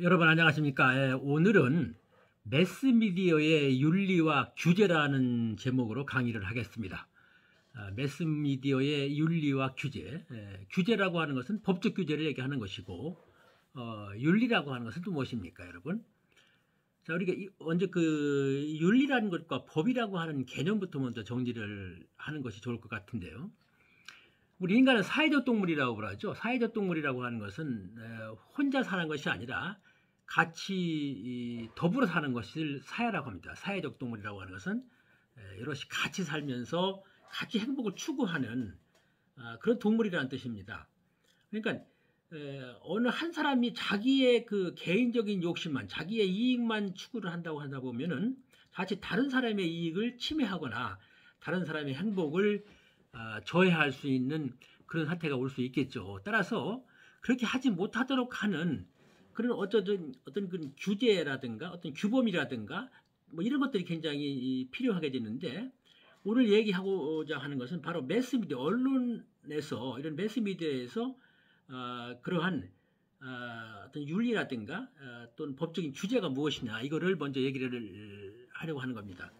여러분 안녕하십니까? 오늘은 매스미디어의 윤리와 규제라는 제목으로 강의를 하겠습니다. 매스미디어의 윤리와 규제. 규제라고 하는 것은 법적 규제를 얘기하는 것이고, 윤리라고 하는 것은 또 무엇입니까, 여러분? 자, 우리가 먼저 그 윤리라는 것과 법이라고 하는 개념부터 먼저 정리를 하는 것이 좋을 것 같은데요. 우리 인간은 사회적 동물이라고 그러죠. 사회적 동물이라고 하는 것은 혼자 사는 것이 아니라 같이 더불어 사는 것을 사회라고 합니다. 사회적 동물이라고 하는 것은 여럿이 같이 살면서 같이 행복을 추구하는 그런 동물이라는 뜻입니다. 그러니까 어느 한 사람이 자기의 그 개인적인 욕심만, 자기의 이익만 추구를 한다고 하다 보면은 자칫 다른 사람의 이익을 침해하거나 다른 사람의 행복을 저해할 수 있는 그런 사태가 올 수 있겠죠. 따라서 그렇게 하지 못하도록 하는 그런 어떤 그 규제라든가 어떤 규범이라든가 뭐 이런 것들이 굉장히 필요하게 되는데, 오늘 얘기하고자 하는 것은 바로 매스미디어, 언론에서, 이런 매스미디어에서 그러한 어떤 윤리라든가 또는 법적인 규제가 무엇이냐, 이거를 먼저 얘기를 하려고 하는 겁니다.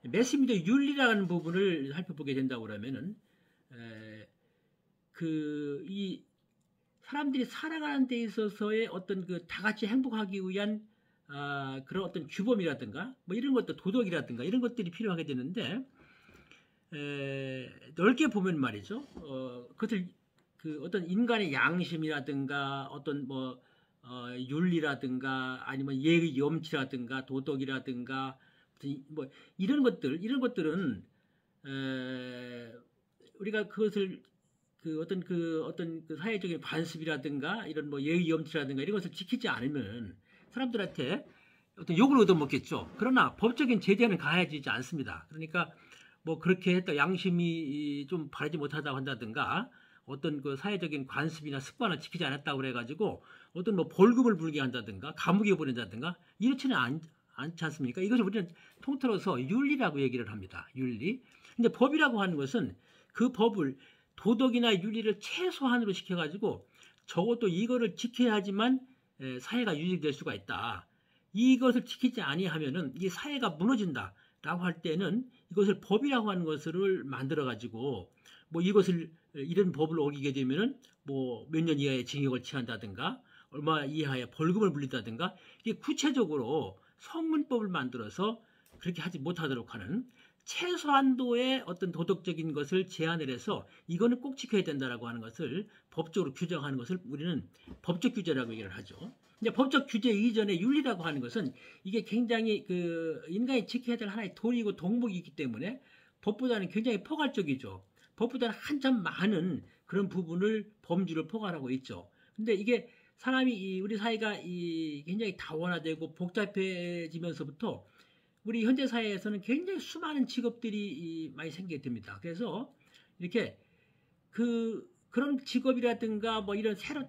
매스미디어 윤리라는 부분을 살펴보게 된다고 그러면은 이 사람들이 살아가는 데 있어서의 어떤 그 다 같이 행복하기 위한 그런 어떤 규범이라든가 뭐 이런 것도, 도덕이라든가 이런 것들이 필요하게 되는데, 넓게 보면 말이죠. 그것을 그 어떤 인간의 양심이라든가 어떤 뭐 윤리라든가 아니면 예의 염치라든가 도덕이라든가 뭐 이런 것들은 우리가 그것을 그 어떤 그 사회적인 관습이라든가 이런 뭐 예의 염치라든가 이런 것을 지키지 않으면 사람들한테 어떤 욕을 얻어먹겠죠. 그러나 법적인 제재는 가해지지 않습니다. 그러니까 뭐 그렇게 했다, 양심이 좀 바르지 못하다고 한다든가 어떤 그 사회적인 관습이나 습관을 지키지 않았다고 그래가지고 어떤 뭐 벌금을 물게 한다든가 감옥에 보낸다든가 이렇지는 않지 않습니까? 이것을 우리는 통틀어서 윤리라고 얘기를 합니다. 윤리. 근데 법이라고 하는 것은 그 법을, 도덕이나 윤리를 최소한으로 시켜가지고 적어도 이거를 지켜야지만 사회가 유지될 수가 있다. 이것을 지키지 아니하면은 이 사회가 무너진다라고 할 때는 이것을 법이라고 하는 것을 만들어가지고 뭐 이것을, 이런 법을 어기게 되면은 뭐 몇 년 이하의 징역을 취한다든가 얼마 이하의 벌금을 물린다든가, 이게 구체적으로 성문법을 만들어서 그렇게 하지 못하도록 하는 최소한도의 어떤 도덕적인 것을 제한을 해서 이거는 꼭 지켜야 된다라고 하는 것을 법적으로 규정하는 것을 우리는 법적 규제라고 얘기를 하죠. 근데 법적 규제 이전에 윤리라고 하는 것은 이게 굉장히 그 인간이 지켜야 될 하나의 도리이고 덕목이기 때문에 법보다는 굉장히 포괄적이죠. 법보다는 한참 많은 그런 부분을, 범주를 포괄하고 있죠. 근데 이게 사람이, 우리 사회가 굉장히 다원화되고 복잡해지면서부터 우리 현대 사회에서는 굉장히 수많은 직업들이 많이 생기게 됩니다. 그래서 이렇게 그런 직업이라든가 뭐 이런 새로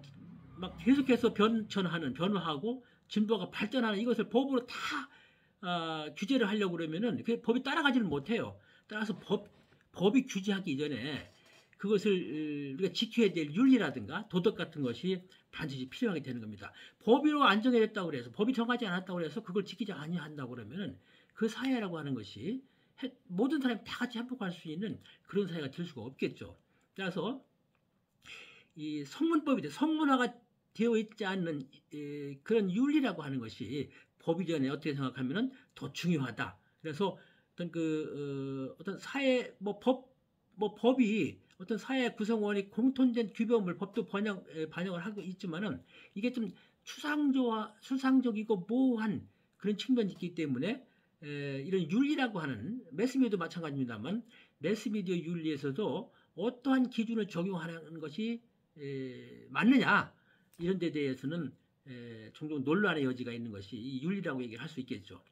막 계속해서 변화하고 진보가 발전하는 이것을 법으로 다 규제를 하려고 그러면은 그 법이 따라가지를 못해요. 따라서 법이 규제하기 이전에 그것을 우리가 지켜야 될 윤리라든가 도덕 같은 것이 반드시 필요하게 되는 겁니다. 법으로 안정해졌다고 그래서, 법이 정하지 않았다고 그래서 그걸 지키지 아니한다고 그러면은 그 사회라고 하는 것이 모든 사람이 다 같이 행복할 수 있는 그런 사회가 될 수가 없겠죠. 따라서 이 성문화가 되어 있지 않는 그런 윤리라고 하는 것이 법 이전에 어떻게 생각하면은 더 중요하다. 그래서 어떤 사회 법이 어떤 사회 구성원이 공통된 규범을 법도 반영을 하고 있지만은 이게 좀 추상적이고 모호한 그런 측면이 있기 때문에 이런 윤리라고 하는, 매스미디어도 마찬가지입니다만 매스미디어 윤리에서도 어떠한 기준을 적용하는 것이 맞느냐, 이런 데 대해서는 종종 논란의 여지가 있는 것이 이 윤리라고 얘기를 할 수 있겠죠.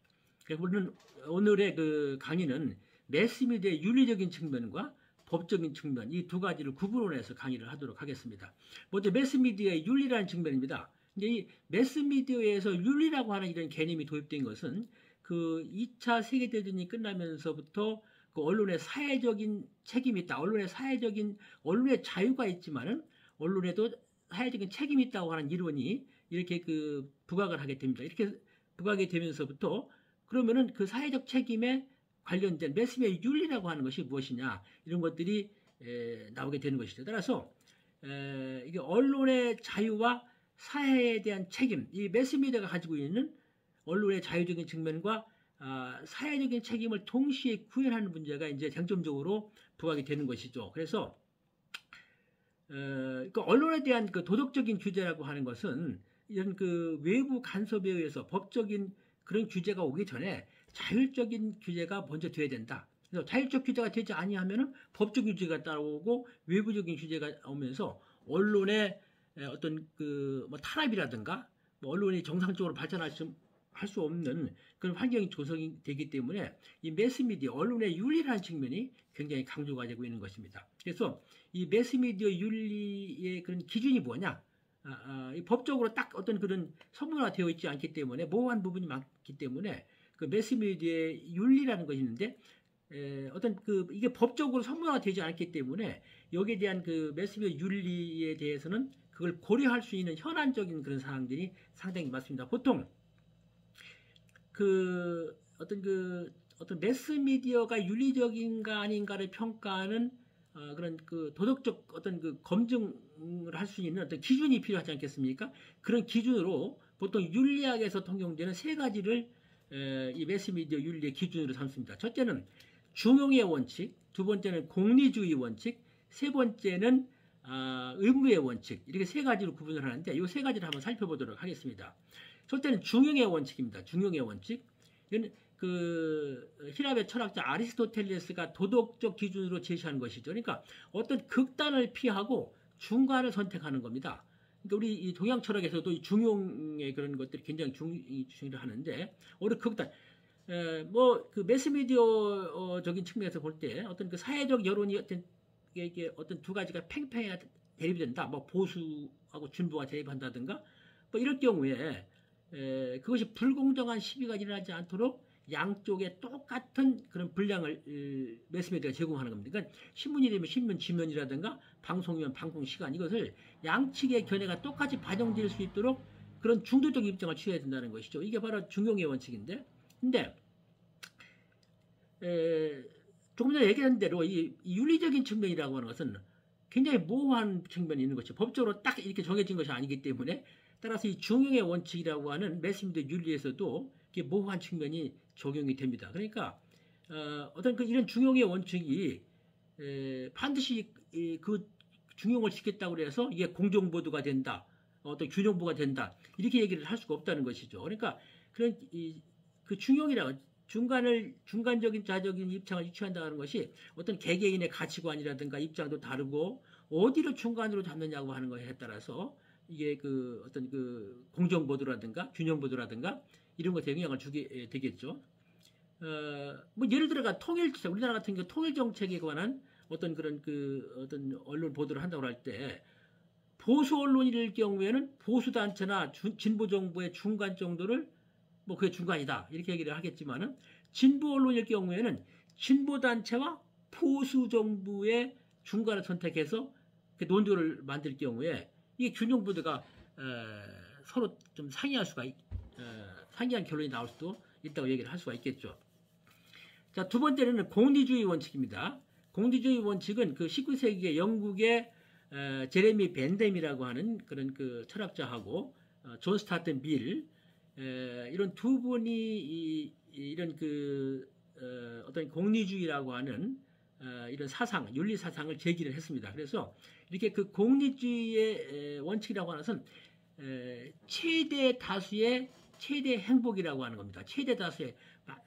그래서 우리는 오늘의 그 강의는 매스미디어의 윤리적인 측면과 법적인 측면, 이 두 가지를 구분해서 강의를 하도록 하겠습니다. 먼저 매스미디어의 윤리라는 측면입니다. 이제 이 매스미디어에서 윤리라고 하는 이런 개념이 도입된 것은 그 2차 세계대전이 끝나면서부터 그 언론의 사회적인 책임이 있다. 언론의 자유가 있지만은 언론에도 사회적인 책임이 있다고 하는 이론이 이렇게 그 부각을 하게 됩니다. 이렇게 부각이 되면서부터 그러면은 그 사회적 책임에 관련된 매스미디어 윤리라고 하는 것이 무엇이냐 이런 것들이 나오게 되는 것이죠. 따라서 이게 언론의 자유와 사회에 대한 책임, 이 매스미디어가 가지고 있는 언론의 자유적인 측면과 사회적인 책임을 동시에 구현하는 문제가 이제 쟁점적으로 부각이 되는 것이죠. 그래서 그 언론에 대한 그 도덕적인 규제라고 하는 것은 이런 그 외부 간섭에 의해서 법적인 그런 규제가 오기 전에 자율적인 규제가 먼저 돼야 된다. 그래서 자율적 규제가 되지 아니하면은 법적 규제가 따라오고 외부적인 규제가 오면서 언론의 어떤 그 뭐 탄압이라든가 뭐 언론이 정상적으로 발전할 수 없는 그런 환경이 조성이 되기 때문에 이 매스미디어 언론의 윤리라는 측면이 굉장히 강조가 되고 있는 것입니다. 그래서 이 매스미디어 윤리의 그런 기준이 뭐냐? 이 법적으로 딱 어떤 그런 성문화되어 있지 않기 때문에 모호한 부분이 많기 때문에 그 매스미디어의 윤리라는 것이 있는데 어떤 그 이게 법적으로 성문화되지 않기 때문에 여기에 대한 그 매스미디어 윤리에 대해서는 그걸 고려할 수 있는 현안적인 그런 사항들이 상당히 많습니다. 보통 그 어떤 매스미디어가 윤리적인가 아닌가를 평가하는 그런 그 도덕적 어떤 그 검증을 할 수 있는 어떤 기준이 필요하지 않겠습니까? 그런 기준으로 보통 윤리학에서 통용되는 세 가지를 이 매스미디어 윤리의 기준으로 삼습니다. 첫째는 중용의 원칙, 두 번째는 공리주의 원칙, 세 번째는 의무의 원칙, 이렇게 세 가지로 구분을 하는데 이 세 가지를 한번 살펴보도록 하겠습니다. 첫째는 중용의 원칙입니다. 중용의 원칙. 이건 그 히랍의 철학자 아리스토텔레스가 도덕적 기준으로 제시한 것이죠. 그러니까 어떤 극단을 피하고 중간을 선택하는 겁니다. 그러니까 우리 이 동양 철학에서도 이 중용의 그런 것들이 굉장히 중요를 하는데 어느 극단 뭐 그 매스미디어적인 측면에서 볼 때 어떤 그 사회적 여론이 어떤 두 가지가 팽팽해야 대립이 된다. 뭐 보수하고 진보가 대립한다든가 뭐 이럴 경우에 그것이 불공정한 시비가 일어나지 않도록 양쪽에 똑같은 그런 분량을 매스미디어가 제공하는 겁니다. 그러니까 신문이라면 신문 지면이라든가 방송이면 방송 시간 이것을 양측의 견해가 똑같이 반영될 수 있도록 그런 중도적 입장을 취해야 된다는 것이죠. 이게 바로 중용의 원칙인데, 근데 조금 전에 얘기한 대로 이 윤리적인 측면이라고 하는 것은 굉장히 모호한 측면이 있는 것이죠. 법적으로 딱 이렇게 정해진 것이 아니기 때문에 따라서 이 중용의 원칙이라고 하는 매스미디어 윤리에서도 이게 모호한 측면이 적용이 됩니다. 그러니까 어떤 그 이런 중용의 원칙이 반드시 그 중용을 시켰다고 해서 이게 공정보도가 된다, 어떤 균형보가 된다 이렇게 얘기를 할 수가 없다는 것이죠. 그러니까 그런 그 중용이라고 중간적인 자적인 입장을 취한다는 것이 어떤 개개인의 가치관이라든가 입장도 다르고 어디를 중간으로 잡느냐고 하는 것에 따라서 이게 그 어떤 그 공정 보도라든가 균형 보도라든가 이런 것에 영향을 주게 되겠죠. 뭐 예를 들어가 통일정 우리나라 같은 경우 통일 정책에 관한 어떤 그런 그 어떤 언론 보도를 한다고 할 때 보수 언론일 경우에는 보수 단체나 진보 정부의 중간 정도를 뭐 그게 중간이다 이렇게 얘기를 하겠지만은 진보 언론일 경우에는 진보 단체와 보수 정부의 중간을 선택해서 논조를 만들 경우에 이 균형 보도가 서로 좀 상이한 결론이 나올 수도 있다고 얘기를 할 수가 있겠죠. 자, 두 번째는 공리주의 원칙입니다. 공리주의 원칙은 그 19세기의 영국의 제레미 벤댐이라고 하는 그런 그 철학자하고 존 스타튼 밀 이런 두 분이 이런 그 어떤 공리주의라고 하는 이런 사상, 윤리 사상을 제기를 했습니다. 그래서 이렇게 그 공리주의의 원칙이라고 하는 것은 최대 다수의 최대 행복이라고 하는 겁니다. 최대 다수의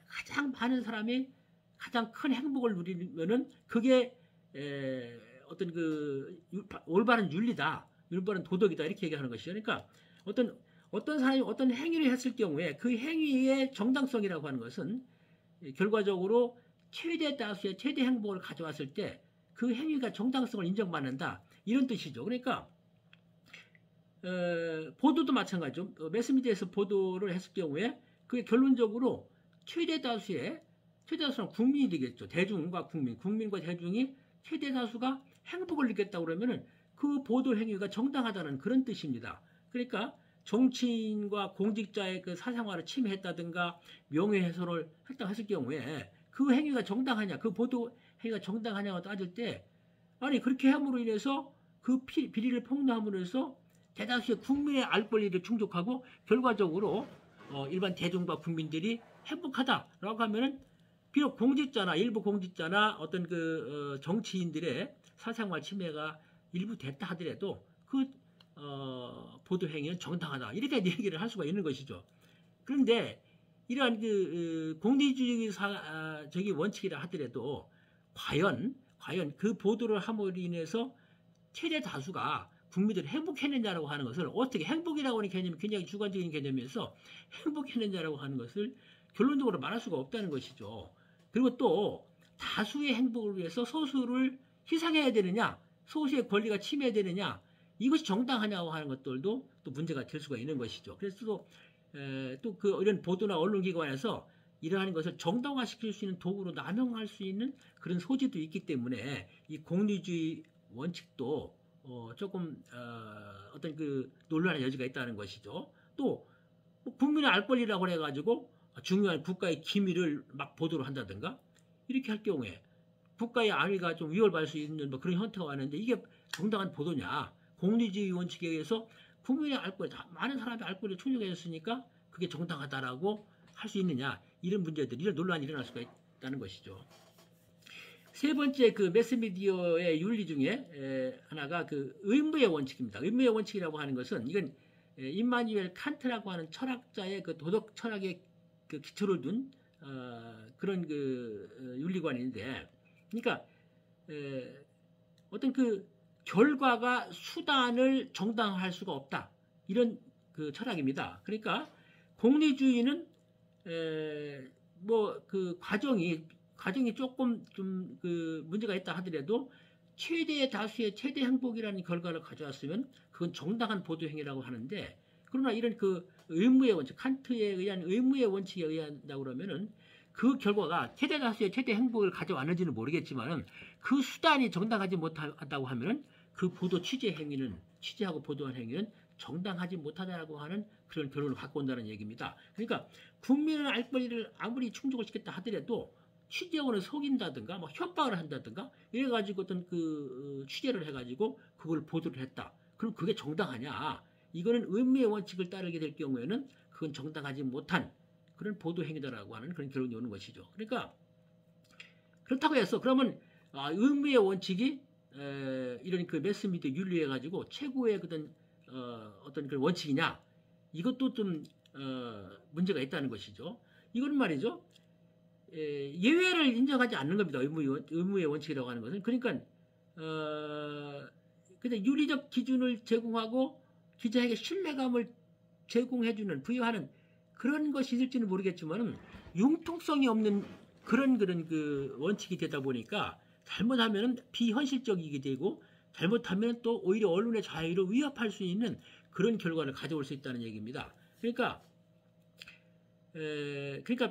가장 많은 사람이 가장 큰 행복을 누리면은 그게 어떤 그 올바른 윤리다, 올바른 도덕이다 이렇게 얘기하는 것이죠. 그러니까 어떤 사람이 어떤 행위를 했을 경우에 그 행위의 정당성이라고 하는 것은 결과적으로 최대 다수의 최대 행복을 가져왔을 때 그 행위가 정당성을 인정받는다 이런 뜻이죠. 그러니까 보도도 마찬가지죠. 매스미디어에서 보도를 했을 경우에 그게 결론적으로 최대 다수는 국민이 되겠죠. 대중과 국민과 대중이 최대 다수가 행복을 느꼈다고 그러면은 그 보도 행위가 정당하다는 그런 뜻입니다. 그러니까 정치인과 공직자의 그 사생활을 침해했다든가 명예훼손을 했다 했을 경우에 그 행위가 정당하냐, 그 보도 행위가 정당하냐고 따질 때 아니 그렇게 함으로 인해서 그 비리를 폭로함으로 해서 대다수의 국민의 알 권리를 충족하고 결과적으로 일반 대중과 국민들이 행복하다라고 하면은 비록 공직자나 일부 공직자나 어떤 그 정치인들의 사생활 침해가 일부 됐다 하더라도 그 보도 행위는 정당하다 이렇게 얘기를 할 수가 있는 것이죠. 그런데 이러한 그 공리주의 저기 원칙이라 하더라도 과연 그 보도를 함으로 인해서 최대 다수가 국민들이 행복했느냐라고 하는 것을 어떻게 행복이라고 하는 개념이 굉장히 주관적인 개념이어서 행복했느냐라고 하는 것을 결론적으로 말할 수가 없다는 것이죠. 그리고 또 다수의 행복을 위해서 소수를 희생해야 되느냐, 소수의 권리가 침해되느냐, 이것이 정당하냐고 하는 것들도 또 문제가 될 수가 있는 것이죠. 그래서 또 그 이런 보도나 언론기관에서 이러한 것을 정당화시킬 수 있는 도구로 남용할 수 있는 그런 소지도 있기 때문에 이 공리주의 원칙도 조금 어떤 그 논란의 여지가 있다는 것이죠. 또 국민의 알 권리라고 해가지고 중요한 국가의 기밀을 막 보도를 한다든가 이렇게 할 경우에 국가의 안위가 좀 위협받을 수 있는 뭐 그런 형태가 왔는데 이게 정당한 보도냐? 공리주의 원칙에 의해서 국민의 알 권리, 많은 사람의 알 권리를 충족해줬으니까 그게 정당하다라고 할 수 있느냐? 이런 문제들, 이런 논란이 일어날 수가 있다는 것이죠. 세 번째 그 매스미디어의 윤리 중에 하나가 그 의무의 원칙입니다. 의무의 원칙이라고 하는 것은 이건 임마누엘 칸트라고 하는 철학자의 그 도덕 철학의 그 기초를 둔 그런 그 윤리관인데, 그러니까 어떤 그 결과가 수단을 정당화할 수가 없다 이런 그 철학입니다. 그러니까 공리주의는 뭐 그 과정이 조금 좀 그 문제가 있다 하더라도 최대 다수의 최대 행복이라는 결과를 가져왔으면 그건 정당한 보도 행위라고 하는데, 그러나 이런 그 의무의 원칙, 칸트에 의한 의무의 원칙에 의한다고 그러면은 그 결과가 최대 다수의 최대 행복을 가져왔는지는 모르겠지만은 그 수단이 정당하지 못하다고 하면은 그 보도 취재하고 보도한 행위는 정당하지 못하다라고 하는 그런 결론을 갖고 온다는 얘기입니다. 그러니까 국민의 알 권리를 아무리 충족을 시켰다 하더라도 취재원을 속인다든가 뭐 협박을 한다든가 이래가지고 어떤 그 취재를 해가지고 그걸 보도를 했다. 그럼 그게 정당하냐? 이거는 의무의 원칙을 따르게 될 경우에는 그건 정당하지 못한 그런 보도 행위다라고 하는 그런 결론이 오는 것이죠. 그러니까 그렇다고 해서 그러면 의무의 원칙이 이런 그 매스미디어 윤리해 가지고 최고의 어떤 그 원칙이냐? 이것도 좀 문제가 있다는 것이죠. 이건 말이죠. 예외를 인정하지 않는 겁니다. 의무의 원칙이라고 하는 것은. 그러니까 그냥 윤리적 기준을 제공하고 기자에게 신뢰감을 부여하는 그런 것이 있을지는 모르겠지만은 융통성이 없는 그런 그 원칙이 되다 보니까 잘못하면은 비현실적이게 되고 잘못하면 또 오히려 언론의 자유를 위협할 수 있는 그런 결과를 가져올 수 있다는 얘기입니다. 그러니까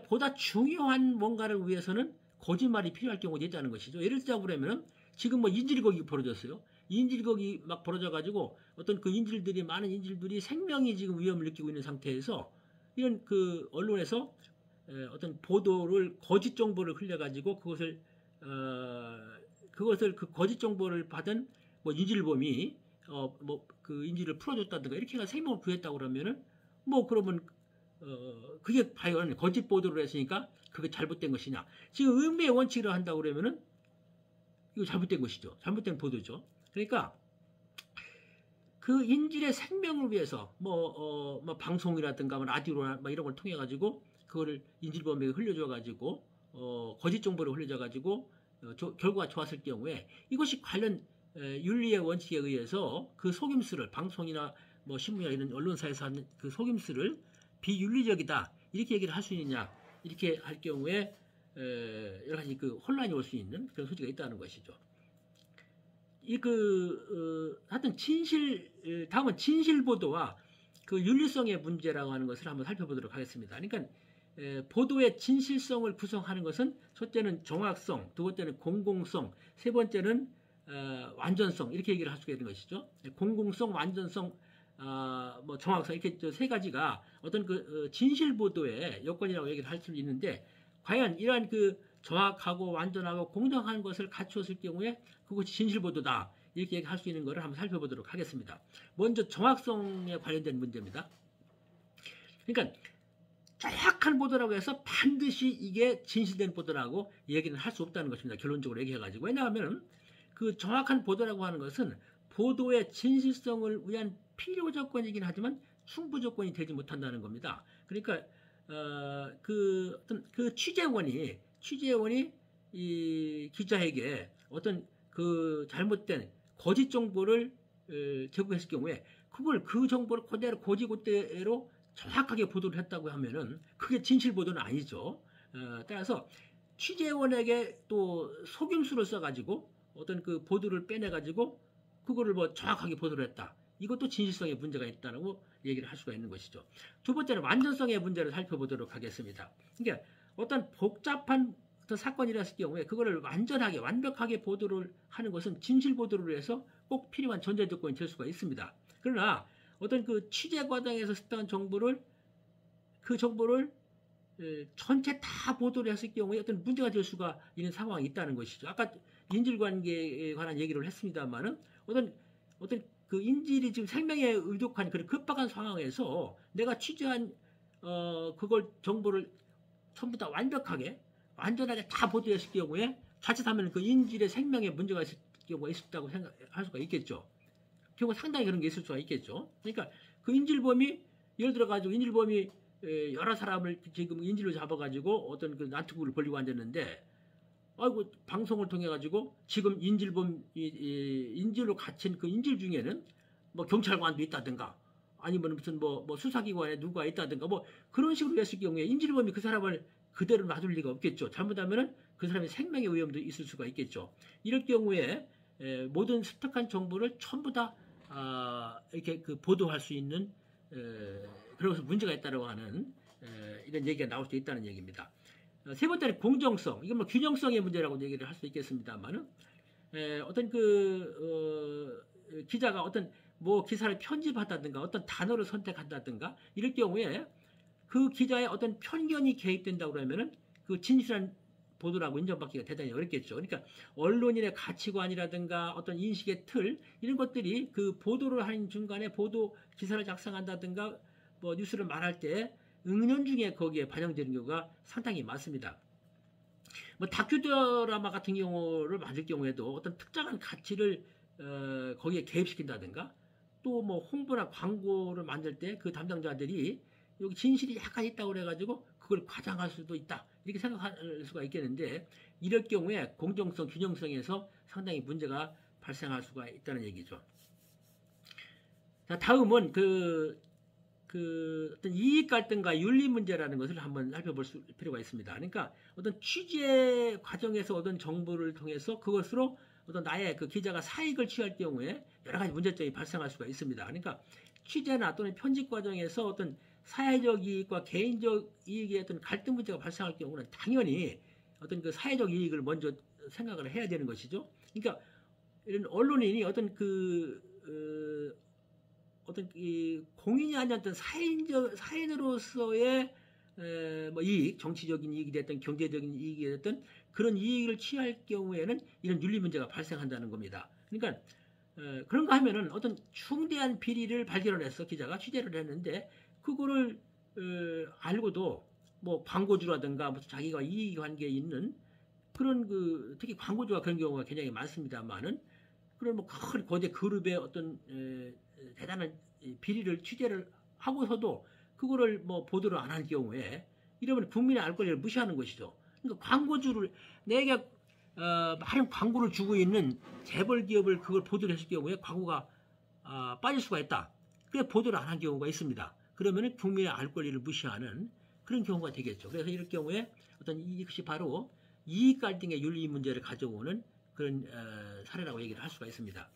보다 중요한 뭔가를 위해서는 거짓말이 필요할 경우가 있다는 것이죠. 예를 들자면 지금 뭐 인질극이 벌어졌어요. 인질극이 막 벌어져가지고 어떤 그 많은 인질들이 생명이 지금 위험을 느끼고 있는 상태에서 이런 그 언론에서 어떤 보도를 거짓 정보를 흘려가지고 그것을 그 거짓 정보를 받은 뭐 인질범이 뭐 그 인질을 풀어줬다든가 이렇게 해서 생명을 구했다고 그러면은 뭐 그러면 그게 과연 거짓 보도를 했으니까 그게 잘못된 것이냐? 지금 의무의 원칙을 한다고 그러면은 이거 잘못된 것이죠. 잘못된 보도죠. 그러니까 그 인질의 생명을 위해서 뭐 방송이라든가 라디오나 이런 걸 통해 가지고 그거를 인질범에게 흘려줘 가지고 거짓 정보를 흘려줘 가지고 결과가 좋았을 경우에 이것이 관련 윤리의 원칙에 의해서 그 속임수를 방송이나 뭐 신문이나 이런 언론사에서 하는 그 속임수를 비윤리적이다 이렇게 얘기를 할 수 있느냐, 이렇게 할 경우에 여러 가지 그 혼란이 올 수 있는 그런 소지가 있다는 것이죠. 하여튼 다음은 진실 보도와 그 윤리성의 문제라고 하는 것을 한번 살펴보도록 하겠습니다. 그러니까 보도의 진실성을 구성하는 것은 첫째는 정확성, 두 번째는 공공성, 세 번째는 완전성, 이렇게 얘기를 할 수가 있는 것이죠. 공공성, 완전성, 뭐 정확성 이렇게 세 가지가 어떤 그 진실 보도의 요건이라고 얘기를 할 수 있는데 과연 이러한 그 정확하고 완전하고 공정한 것을 갖추었을 경우에 그것이 진실 보도다 이렇게 얘기할 수 있는 것을 한번 살펴보도록 하겠습니다. 먼저 정확성에 관련된 문제입니다. 그러니까 정확한 보도라고 해서 반드시 이게 진실된 보도라고 얘기는 할 수 없다는 것입니다. 결론적으로 얘기해가지고. 왜냐하면 그 정확한 보도라고 하는 것은 보도의 진실성을 위한 필요 조건이긴 하지만 충분 조건이 되지 못한다는 겁니다. 그러니까 그 어떤 그 취재원이 이 기자에게 어떤 그 잘못된 거짓 정보를 제공했을 경우에 그걸 그 정보를 그대로 고지고대로 정확하게 보도를 했다고 하면은 그게 진실 보도는 아니죠. 따라서 취재원에게 또 속임수를 써가지고 어떤 그 보도를 빼내가지고 그거를 뭐 정확하게 보도를 했다. 이것도 진실성에 문제가 있다고 얘기를 할 수가 있는 것이죠. 두 번째는 완전성의 문제를 살펴보도록 하겠습니다. 그러니까 어떤 복잡한 어떤 사건이라을 경우에 그거를 완전하게 완벽하게 보도를 하는 것은 진실 보도를 해서 꼭 필요한 전제 조건이 될 수가 있습니다. 그러나 어떤 그 취재 과정에서 습득한 정보를 그 정보를 전체 다 보도를 했을 경우에 어떤 문제가 될 수가 있는 상황이 있다는 것이죠. 아까 인질관계에 관한 얘기를 했습니다만은 어떤 그 인질이 지금 생명에 의독한 그런 급박한 상황에서 내가 취재한 그걸 정보를 전부 다 완전하게 다 보도했을 경우에 자칫하면 그 인질의 생명에 문제가 있을 경우가 있었다고 생각할 수가 있겠죠. 경우 상당히 그런 게 있을 수가 있겠죠. 그러니까 그 인질범이 예를 들어 가지고 인질범이 여러 사람을 지금 인질로 잡아가지고 어떤 그 난투구를 벌리고 앉았는데 아이고 방송을 통해 가지고 지금 인질로 갇힌 그 인질 중에는 뭐 경찰관도 있다든가 아니면 무슨 뭐 수사기관에 누가 있다든가 뭐 그런 식으로 했을 경우에 인질범이 그 사람을 그대로 놔둘 리가 없겠죠. 잘못하면은 그 사람의 생명의 위험도 있을 수가 있겠죠. 이럴 경우에 모든 습득한 정보를 전부 다 이렇게 그 보도할 수 있는 그래서 문제가 있다고 하는 이런 얘기가 나올 수 있다는 얘기입니다. 세 번째는 공정성. 이건 뭐 균형성의 문제라고 얘기를 할 수 있겠습니다만은 어떤 기자가 어떤 뭐 기사를 편집한다든가 어떤 단어를 선택한다든가 이럴 경우에 그 기자의 어떤 편견이 개입된다고 그러면은 그 진실한 보도라고 인정받기가 대단히 어렵겠죠. 그러니까 언론인의 가치관이라든가 어떤 인식의 틀 이런 것들이 그 보도를 하는 중간에 보도 기사를 작성한다든가 뭐 뉴스를 말할 때 은연중에 거기에 반영되는 경우가 상당히 많습니다. 뭐 다큐 드라마 같은 경우를 만들 경우에도 어떤 특정한 가치를 거기에 개입시킨다든가 또 뭐 홍보나 광고를 만들 때 그 담당자들이 여기 진실이 약간 있다고 그래가지고 그걸 과장할 수도 있다 이렇게 생각할 수가 있겠는데 이럴 경우에 공정성, 균형성에서 상당히 문제가 발생할 수가 있다는 얘기죠. 자, 다음은 어떤 이익 갈등과 윤리 문제라는 것을 한번 살펴볼 필요가 있습니다. 그러니까 어떤 취재 과정에서 얻은 정보를 통해서 그것으로 어떤 나의 그 기자가 사익을 취할 경우에 여러 가지 문제점이 발생할 수가 있습니다. 그러니까 취재나 또는 편집 과정에서 어떤 사회적 이익과 개인적 이익의 어떤 갈등 문제가 발생할 경우는 당연히 어떤 그 사회적 이익을 먼저 생각을 해야 되는 것이죠. 그러니까 이런 언론인이 어떤 어떤 이 공인이 아닌 어떤 사인으로서의 뭐 이익, 정치적인 이익이 됐든 경제적인 이익이 됐든 그런 이익을 취할 경우에는 이런 윤리 문제가 발생한다는 겁니다. 그러니까 그런가 하면은 어떤 중대한 비리를 발견해서 기자가 취재를 했는데 그거를 알고도 뭐 광고주라든가 무슨 자기가 이익관계에 있는 그런 특히 광고주가 그런 경우가 굉장히 많습니다만은 그런 뭐 큰 거대 그룹의 어떤 대단한 비리를 취재를 하고서도 그거를 뭐 보도를 안 한 경우에 이러면 국민의 알 권리를 무시하는 것이죠. 그러니까 광고주를 내가 많은 광고를 주고 있는 재벌 기업을 그걸 보도를 했을 경우에 광고가 빠질 수가 있다. 그래 보도를 안 한 경우가 있습니다. 그러면은 국민의 알 권리를 무시하는 그런 경우가 되겠죠. 그래서 이럴 경우에 어떤 이것이 바로 이익 갈등의 윤리 문제를 가져오는 그런 사례라고 얘기를 할 수가 있습니다.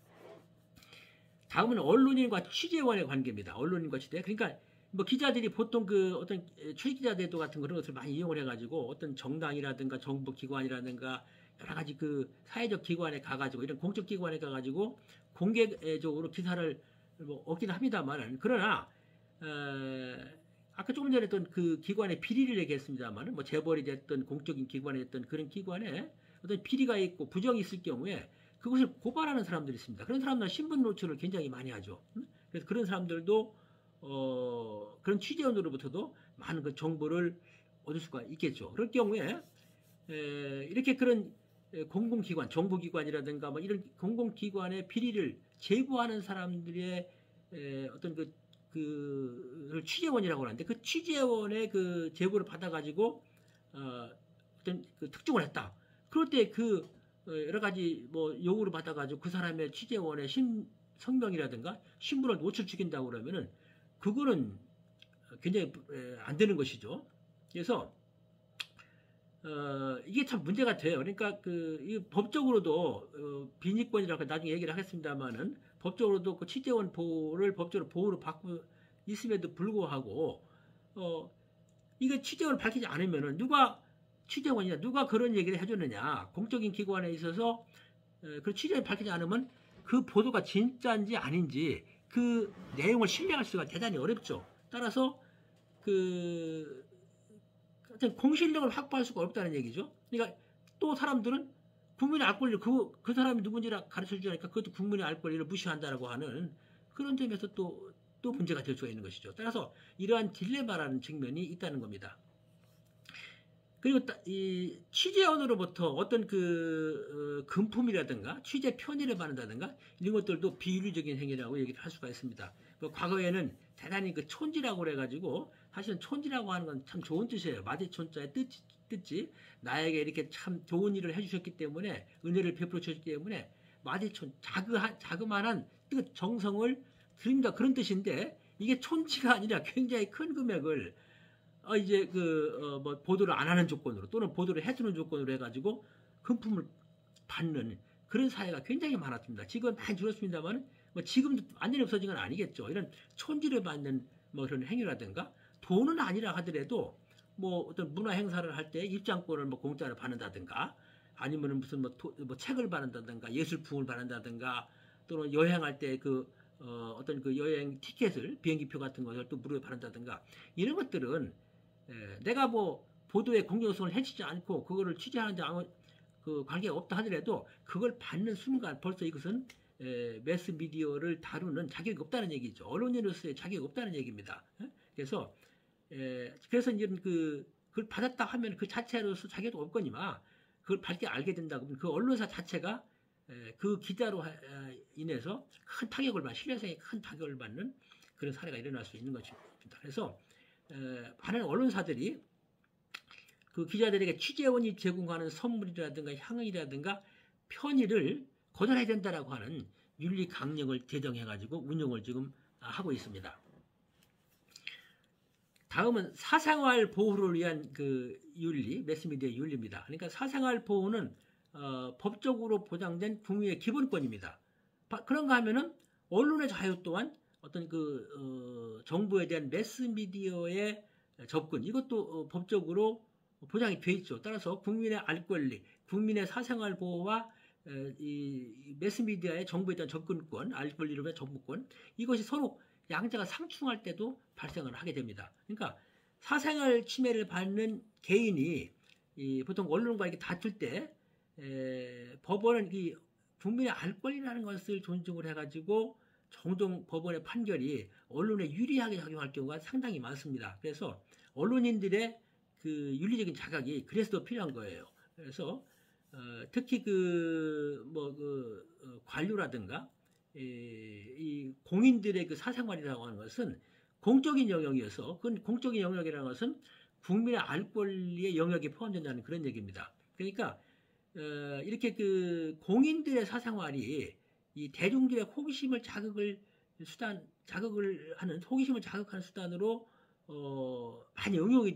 다음은 언론인과 취재원의 관계입니다. 언론인과 취재. 그러니까 뭐 기자들이 보통 그 어떤 출입기자 제도 같은 그런 것을 많이 이용을 해가지고 어떤 정당이라든가 정부 기관이라든가 여러 가지 그 사회적 기관에 가가지고 이런 공적 기관에 가가지고 공개적으로 기사를 뭐 없긴 합니다만, 그러나 아까 조금 전에 했던 그 기관의 비리를 얘기했습니다만, 뭐 재벌이 됐던 공적인 기관이 됐던 그런 기관에 어떤 비리가 있고 부정이 있을 경우에 그것을 고발하는 사람들이 있습니다. 그런 사람들은 신분 노출을 굉장히 많이 하죠. 그래서 그런 사람들도 그런 취재원으로부터도 많은 그 정보를 얻을 수가 있겠죠. 그럴 경우에 이렇게 그런 공공기관, 정부기관이라든가 뭐 이런 공공기관의 비리를 제보하는 사람들의 어떤 그 취재원이라고 하는데, 그 취재원의 그 제보를 받아가지고 어떤 그 특종을 했다. 그럴 때 그 여러 가지 뭐 요구를 받아가지고 그 사람의 취재원의 성명이라든가 신분을 노출시킨다고 그러면은 그거는 굉장히 안 되는 것이죠. 그래서 이게 참 문제가 돼요. 그러니까 이 법적으로도 빈익권이라고 나중에 얘기를 하겠습니다만은, 법적으로도 그 취재원 보호를 법적으로 보호를 받고 있음에도 불구하고 이게 취재원을 밝히지 않으면은 누가 취재원이냐, 누가 그런 얘기를 해줬느냐, 공적인 기관에 있어서 그 취재원을 밝히지 않으면 그 보도가 진짜인지 아닌지 그 내용을 신뢰할 수가 대단히 어렵죠. 따라서 공신력을 확보할 수가 없다는 얘기죠. 그러니까 또 사람들은 국민의 알 권리를 그 사람이 누군지 가르쳐 주니까 그것도 국민의 알 권리를 무시한다라고 하는 그런 점에서 또 문제가 될 수가 있는 것이죠. 따라서 이러한 딜레마라는 측면이 있다는 겁니다. 그리고 이 취재원으로부터 어떤 금품이라든가 취재 편의를 받는다든가 이런 것들도 비윤리적인 행위라고 얘기를 할 수가 있습니다. 과거에는 대단히 촌지라고 그래가지고, 사실은 촌지라고 하는 건 참 좋은 뜻이에요. 마대촌자의 뜻이 나에게 이렇게 참 좋은 일을 해주셨기 때문에, 은혜를 베풀어 주셨기 때문에 마대촌, 자그마한 뜻, 정성을 드립니다, 그런 뜻인데, 이게 촌지가 아니라 굉장히 큰 금액을 이제 뭐 보도를 안 하는 조건으로 또는 보도를 해주는 조건으로 해가지고 금품을 받는 그런 사회가 굉장히 많았습니다. 지금 많이 줄었습니다만, 뭐 지금도 완전히 없어진 건 아니겠죠. 이런 촌지를 받는 뭐 그런 행위라든가, 돈은 아니라 하더라도 뭐 어떤 문화 행사를 할 때 입장권을 뭐 공짜로 받는다든가, 아니면은 무슨 뭐 책을 받는다든가, 예술품을 받는다든가, 또는 여행할 때 어떤 그 여행 티켓을, 비행기표 같은 것을 또 무료로 받는다든가, 이런 것들은 내가 뭐 보도의 공정성을 해치지 않고 그거를 취재하는데 아무 관계가 없다 하더라도 그걸 받는 순간 벌써 이것은 매스 미디어를 다루는 자격이 없다는 얘기죠. 언론인으로서의 자격이 없다는 얘기입니다. 그래서 이제 그걸 받았다 하면 그 자체로서 자격도 없거니와 그걸 밝게 알게 된다 그러면 그 언론사 자체가 그 기자로 인해서 큰 타격을 받는, 신뢰성에 큰 타격을 받는 그런 사례가 일어날 수 있는 것입니다. 그래서 많은 언론사들이 그 기자들에게 취재원이 제공하는 선물이라든가 향응이라든가 편의를 거절해야 된다라고 하는 윤리 강령을 제정해가지고 운영을 지금 하고 있습니다. 다음은 사생활 보호를 위한 그 윤리, 매스미디어의 윤리입니다. 그러니까 사생활 보호는 법적으로 보장된 국민의 기본권입니다. 그런가 하면은 언론의 자유 또한 어떤 정부에 대한 매스미디어의 접근, 이것도 법적으로 보장이 돼 있죠. 따라서 국민의 알 권리, 국민의 사생활 보호와 이 매스미디어의 정부에 대한 접근권, 알 권리로 의 접근권, 이것이 서로 양자가 상충할 때도 발생을 하게 됩니다. 그러니까 사생활 침해를 받는 개인이 보통 언론과 이렇게 다툴 때 법원은 국민의 알 권리라는 것을 존중을 해가지고 종종 법원의 판결이 언론에 유리하게 작용할 경우가 상당히 많습니다. 그래서 언론인들의 그 윤리적인 자각이 그래서 더 필요한 거예요. 그래서 특히 관료라든가 이 공인들의 그 사생활이라고 하는 것은 공적인 영역이어서, 그건 공적인 영역이라는 것은 국민의 알 권리의 영역에 포함된다는 그런 얘기입니다. 그러니까 이렇게 공인들의 사생활이 이 대중들의 호기심을 호기심을 자극하는 수단으로 많이 이용이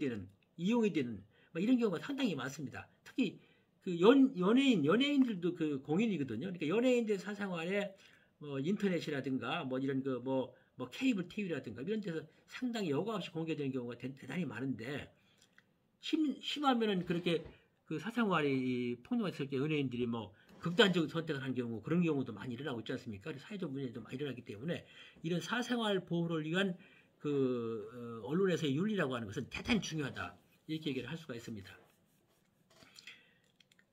되는 이런 경우가 상당히 많습니다. 특히 연예인들도 공인이거든요. 그러니까 연예인들 사생활에 인터넷이라든가 이런 케이블 TV라든가 이런 데서 상당히 여과 없이 공개되는 경우가 대단히 많은데, 심하면은 그렇게 그 사생활이 폭로했을 때 연예인들이 극단적 선택을 한 경우 그런 경우도 많이 일어나고 있지 않습니까? 사회적 문제도 많이 일어나기 때문에 이런 사생활 보호를 위한 언론에서의 윤리라고 하는 것은 대단히 중요하다 이렇게 얘기를 할 수가 있습니다.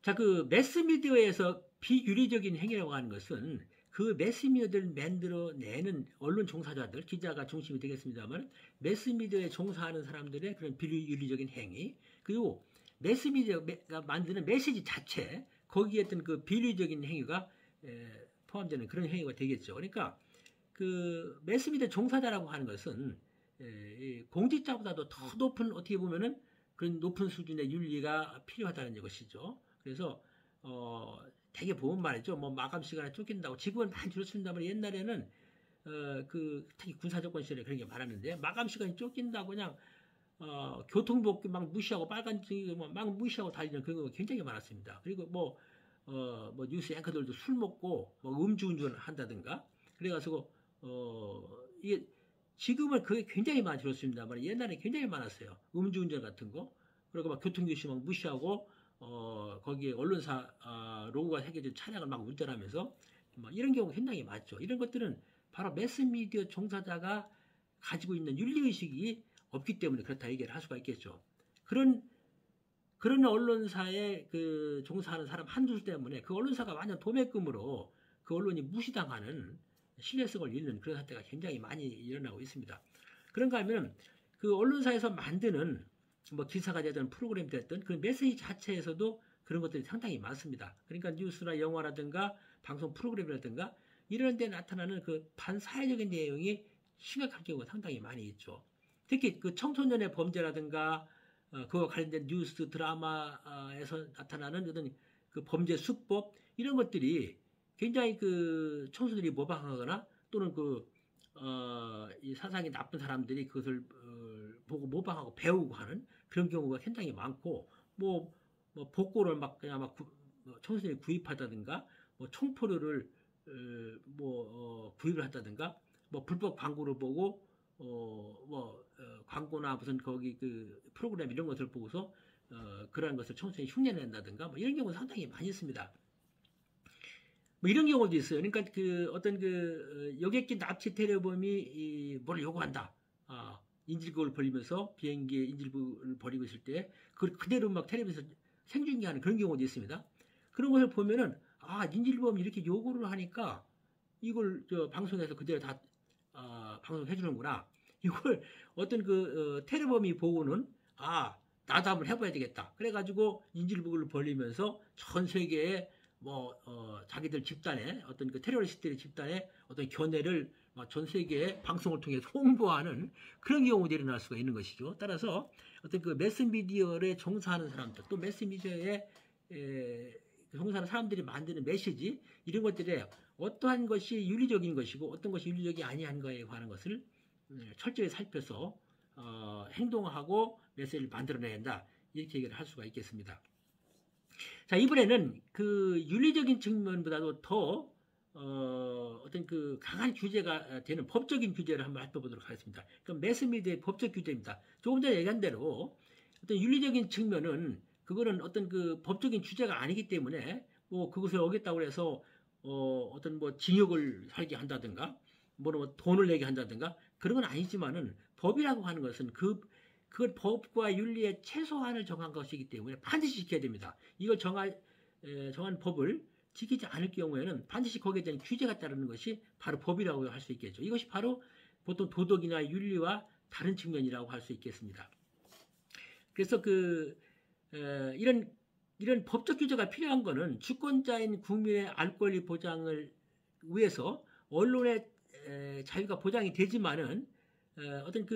자, 그 매스미디어에서 비윤리적인 행위라고 하는 것은 그 매스미디어를 만들어내는 언론 종사자들, 기자가 중심이 되겠습니다만 매스미디어에 종사하는 사람들의 그런 비윤리적인 행위, 그리고 매스미디어가 만드는 메시지 자체, 거기에 어떤 그 비윤리적인 행위가 포함되는 그런 행위가 되겠죠. 그러니까 그 매스미디어 종사자라고 하는 것은 공직자보다도 더 높은, 어떻게 보면은 그런 높은 수준의 윤리가 필요하다는 것이죠. 그래서 되게 보면 말이죠. 뭐 마감 시간에 쫓긴다고, 지금은 많이 줄었습니다만 옛날에는 특히 군사정권 시절에 그런 게 많았는데, 마감 시간이 쫓긴다고 그냥 교통법규 막 무시하고 빨간불 막 무시하고 달리는 그런 거 굉장히 많았습니다. 그리고 뭐 뉴스 앵커들도 술 먹고 뭐 음주운전을 한다든가 그래가지고 이게 지금은 그게 굉장히 많이 줄었습니다만 옛날에 굉장히 많았어요. 음주운전 같은 거. 그리고 막 교통규칙 막 무시하고 거기에 언론사 로고가 새겨진 차량을 막 운전하면서 이런 경우가 굉장히 많죠. 이런 것들은 바로 매스미디어 종사자가 가지고 있는 윤리의식이 없기 때문에 그렇다 얘기를 할 수가 있겠죠. 그런 언론사에 종사하는 사람 한두 때문에 그 언론사가 완전 도매금으로 그 언론이 무시당하는, 신뢰성을 잃는 그런 사태가 굉장히 많이 일어나고 있습니다. 그런가 하면 그 언론사에서 만드는 뭐 기사가 되든 프로그램이 됐든 그 메시지 자체에서도 그런 것들이 상당히 많습니다. 그러니까 뉴스나 영화라든가 방송 프로그램이라든가 이런 데 나타나는 그 반사회적인 내용이 심각한 경우가 상당히 많이 있죠. 특히 그 청소년의 범죄라든가 그와 관련된 뉴스 드라마에서 나타나는 어떤 그 범죄 수법 이런 것들이 굉장히 그 청소년들이 모방하거나 또는 이 사상이 나쁜 사람들이 그것을 보고 모방하고 배우고 하는 그런 경우가 굉장히 많고, 뭐 복고를 막 그냥 막 청소년이 구입하다든가 뭐 총포로를 구입을 한다든가 뭐 불법 광고를 보고 광고나 무슨 거기 그 프로그램 이런 것을 보고서 그러한 것을 청소년이 흉내낸다든가 뭐 이런 경우가 상당히 많이 있습니다. 뭐 이런 경우도 있어요. 그러니까 어떤 여객기 납치 테러범이 뭘 요구한다. 인질극을 벌이면서 비행기에 인질극을 벌이고 있을 때 그걸 그대로 막 텔레비전에서 생중계하는 그런 경우도 있습니다. 그런 것을 보면은 인질범이 이렇게 요구를 하니까 이걸 방송에서 그대로 다 방송해 주는구나. 이걸 어떤 테러범이 보고는 나도 한번 해봐야 되겠다. 그래가지고 인질극을 벌리면서 전 세계에 자기들 집단의 어떤 테러리스트의 집단의 어떤 견해를 전 세계에 방송을 통해 홍보하는 그런 경우들이 일어날 수가 있는 것이죠. 따라서 어떤 매스미디어에 종사하는 사람들, 또 매스미디어에 종사하는 사람들이 만드는 메시지 이런 것들에 어떠한 것이 윤리적인 것이고 어떤 것이 윤리적이 아니한 거에 관한 것을 철저히 살펴서 행동하고 메시지를 만들어내야 한다. 이렇게 얘기를 할 수가 있겠습니다. 자, 이번에는 윤리적인 측면보다도 더 어떤 강한 규제가 되는 법적인 규제를 한번 살펴보도록 하겠습니다. 그럼 매스미디어의 법적 규제입니다. 조금 전에 얘기한 대로 어떤 윤리적인 측면은 그거는 어떤 법적인 규제가 아니기 때문에 그것을 어겼다고 해서 어떤 징역을 살게 한다든가 돈을 내게 한다든가 그런 건 아니지만은 법이라고 하는 것은 그걸 법과 윤리의 최소한을 정한 것이기 때문에 반드시 지켜야 됩니다. 이걸 정한 법을 지키지 않을 경우에는 반드시 거기에 대한 규제가 따르는 것이 바로 법이라고 할 수 있겠죠. 이것이 바로 보통 도덕이나 윤리와 다른 측면이라고 할 수 있겠습니다. 그래서 이런 법적 규제가 필요한 것은 주권자인 국민의 알 권리 보장을 위해서 언론의 자유가 보장이 되지만은 어떤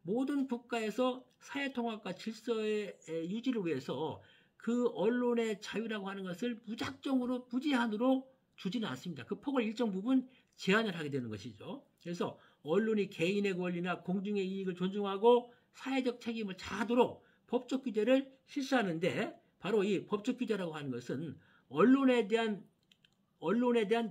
모든 국가에서 사회통합과 질서의 유지를 위해서 그 언론의 자유라고 하는 것을 무작정으로 무제한으로 주지는 않습니다. 그 폭을 일정 부분 제한을 하게 되는 것이죠. 그래서 언론이 개인의 권리나 공중의 이익을 존중하고 사회적 책임을 다하도록 법적 규제를 실시하는데 바로 이 법적 규제라고 하는 것은 언론에 대한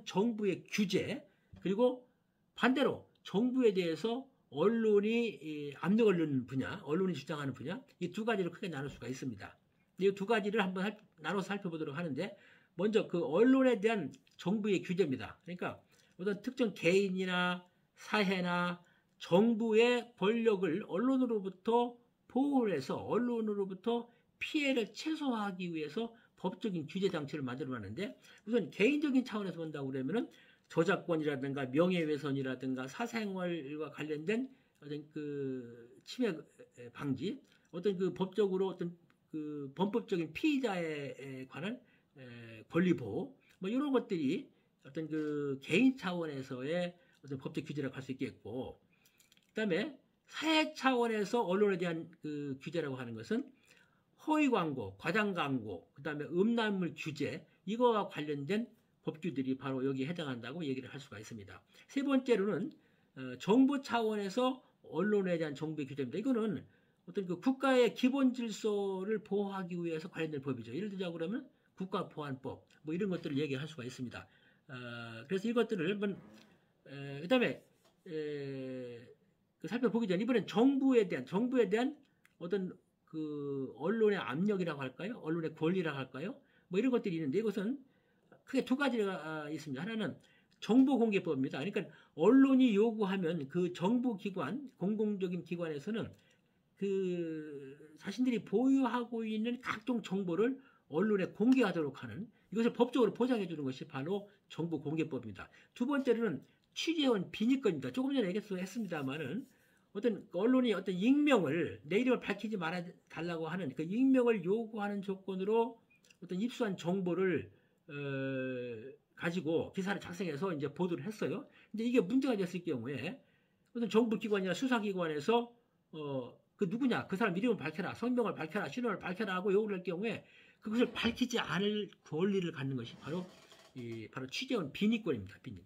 정부의 규제, 그리고 반대로 정부에 대해서 언론이 압력을 넣는 분야, 언론이 주장하는 분야, 이 두 가지를 크게 나눌 수가 있습니다. 이 두 가지를 한번 나눠서 살펴보도록 하는데, 먼저 그 언론에 대한 정부의 규제입니다. 그러니까 어떤 특정 개인이나 사회나 정부의 권력을 언론으로부터 보호를 해서 언론으로부터 피해를 최소화하기 위해서 법적인 규제 장치를 만들어놨는데, 우선 개인적인 차원에서 본다고 그러면은 저작권이라든가 명예훼손이라든가 사생활과 관련된 어떤 그 침해 방지, 어떤 그 법적으로 어떤 그 범법적인 피의자에 관한 권리 보호, 뭐 이런 것들이 어떤 그 개인 차원에서의 어떤 법적 규제라고 할 수 있겠고, 그다음에 사회 차원에서 언론에 대한 그 규제라고 하는 것은 허위 광고, 과장 광고, 그다음에 음란물 규제, 이거와 관련된 법규들이 바로 여기에 해당한다고 얘기를 할 수가 있습니다. 세 번째로는 정부 차원에서 언론에 대한 정부의 규제입니다. 이거는 어떤 그 국가의 기본 질서를 보호하기 위해서 관련된 법이죠. 예를 들자고 그러면 국가보안법, 뭐 이런 것들을 얘기할 수가 있습니다. 그래서 이것들을 한번 그다음에 살펴보기 전에 이번엔 정부에 대한 어떤 그 언론의 압력이라고 할까요? 언론의 권리라고 할까요? 뭐 이런 것들이 있는데, 이것은 크게 두 가지가 있습니다. 하나는 정보공개법입니다. 그러니까 언론이 요구하면 그 정부 기관, 공공적인 기관에서는 그 자신들이 보유하고 있는 각종 정보를 언론에 공개하도록 하는, 이것을 법적으로 보장해 주는 것이 바로 정보공개법입니다. 두 번째로는 취재원 비니권입니다. 조금 전에 얘기했습니다만은 어떤 언론이 어떤 익명을, 내 이름을 밝히지 말아 달라고 하는 그 익명을 요구하는 조건으로 어떤 입수한 정보를 가지고 기사를 작성해서 이제 보도를 했어요. 근데 이게 문제가 됐을 경우에 어떤 정부기관이나 수사기관에서 그 누구냐, 그 사람 이름을 밝혀라, 성명을 밝혀라, 신원을 밝혀라 하고 요구를 할 경우에 그것을 밝히지 않을 권리를 갖는 것이 바로 취재원 비니권입니다. 비닉.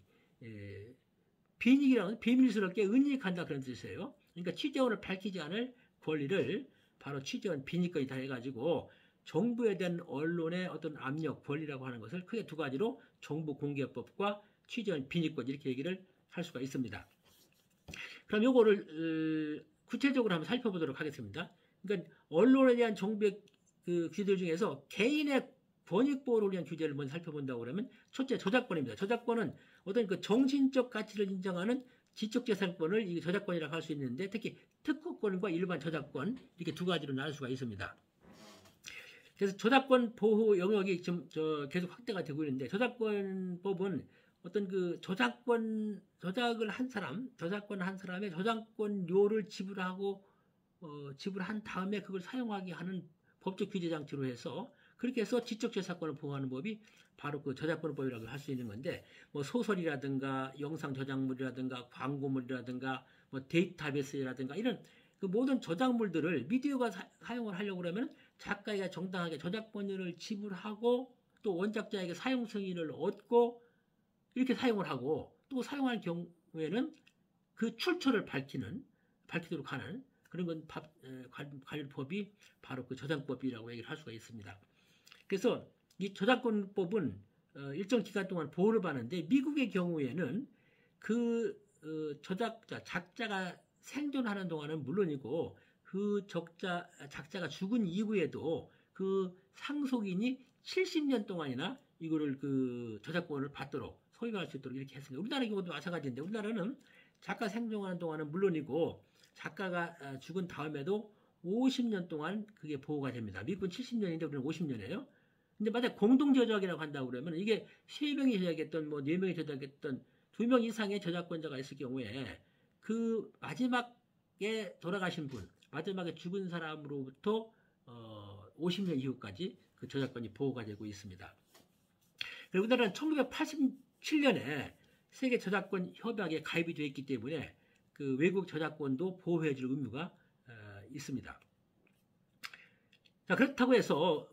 비닉이라는 비밀스럽게 은닉한다 그런 뜻이에요. 그러니까 취재원을 밝히지 않을 권리를 바로 취재원 비니권이다 해가지고 정부에 대한 언론의 어떤 압력, 권리라고 하는 것을 크게 두 가지로 정보공개법과 취재원 비니권 이렇게 얘기를 할 수가 있습니다. 그럼 요거를 구체적으로 한번 살펴보도록 하겠습니다. 그러니까 언론에 대한 정부의 그 규제들 중에서 개인의 권익 보호를 위한 규제를 먼저 살펴본다고 그러면 첫째 저작권입니다. 저작권은 어떤 그 정신적 가치를 인정하는 지적재산권을 이 저작권이라고 할 수 있는데, 특히 특허권과 일반 저작권 이렇게 두 가지로 나눌 수가 있습니다. 그래서 저작권 보호 영역이 지금 계속 확대가 되고 있는데, 저작권법은 어떤 그 저작을 한 사람의 저작권료를 지불한 다음에 그걸 사용하게 하는 법적 규제 장치로 해서, 그렇게 해서 지적재산권을 보호하는 법이 바로 그 저작권법이라고 할 수 있는 건데, 뭐 소설이라든가 영상 저작물이라든가 광고물이라든가 뭐 데이터베이스라든가 이런 그 모든 저작물들을 미디어가 사용을 하려고 그러면 작가가 정당하게 저작권료를 지불하고 또 원작자에게 사용 승인을 얻고 이렇게 사용을 하고, 또 사용할 경우에는 그 출처를 밝히도록 하는 그런 건 관련 법이 바로 그 저작권법이라고 얘기를 할 수가 있습니다. 그래서 이 저작권법은 일정 기간 동안 보호를 받는데, 미국의 경우에는 그 작자가 생존하는 동안은 물론이고 그 작자가 죽은 이후에도 그 상속인이 70년 동안이나 이거를 그 저작권을 받도록 소유할 수 있도록 이렇게 했습니다. 우리나라 경우도 마찬가지인데, 우리나라는 작가 생존하는 동안은 물론이고 작가가 죽은 다음에도 50년 동안 그게 보호가 됩니다. 미국은 70년인데 우리는 50년이에요. 근데 만약 공동 저작이라고 한다고 그러면 이게 3명이 저작했던 뭐 4명이 저작했던 2명 이상의 저작권자가 있을 경우에 그 마지막에 돌아가신 분, 마지막에 죽은 사람으로부터 50년 이후까지 그 저작권이 보호가 되고 있습니다. 그리고 우리나라는 1987년에 세계 저작권 협약에 가입이 되어 있기 때문에 그 외국 저작권도 보호해줄 의무가 있습니다. 자, 그렇다고 해서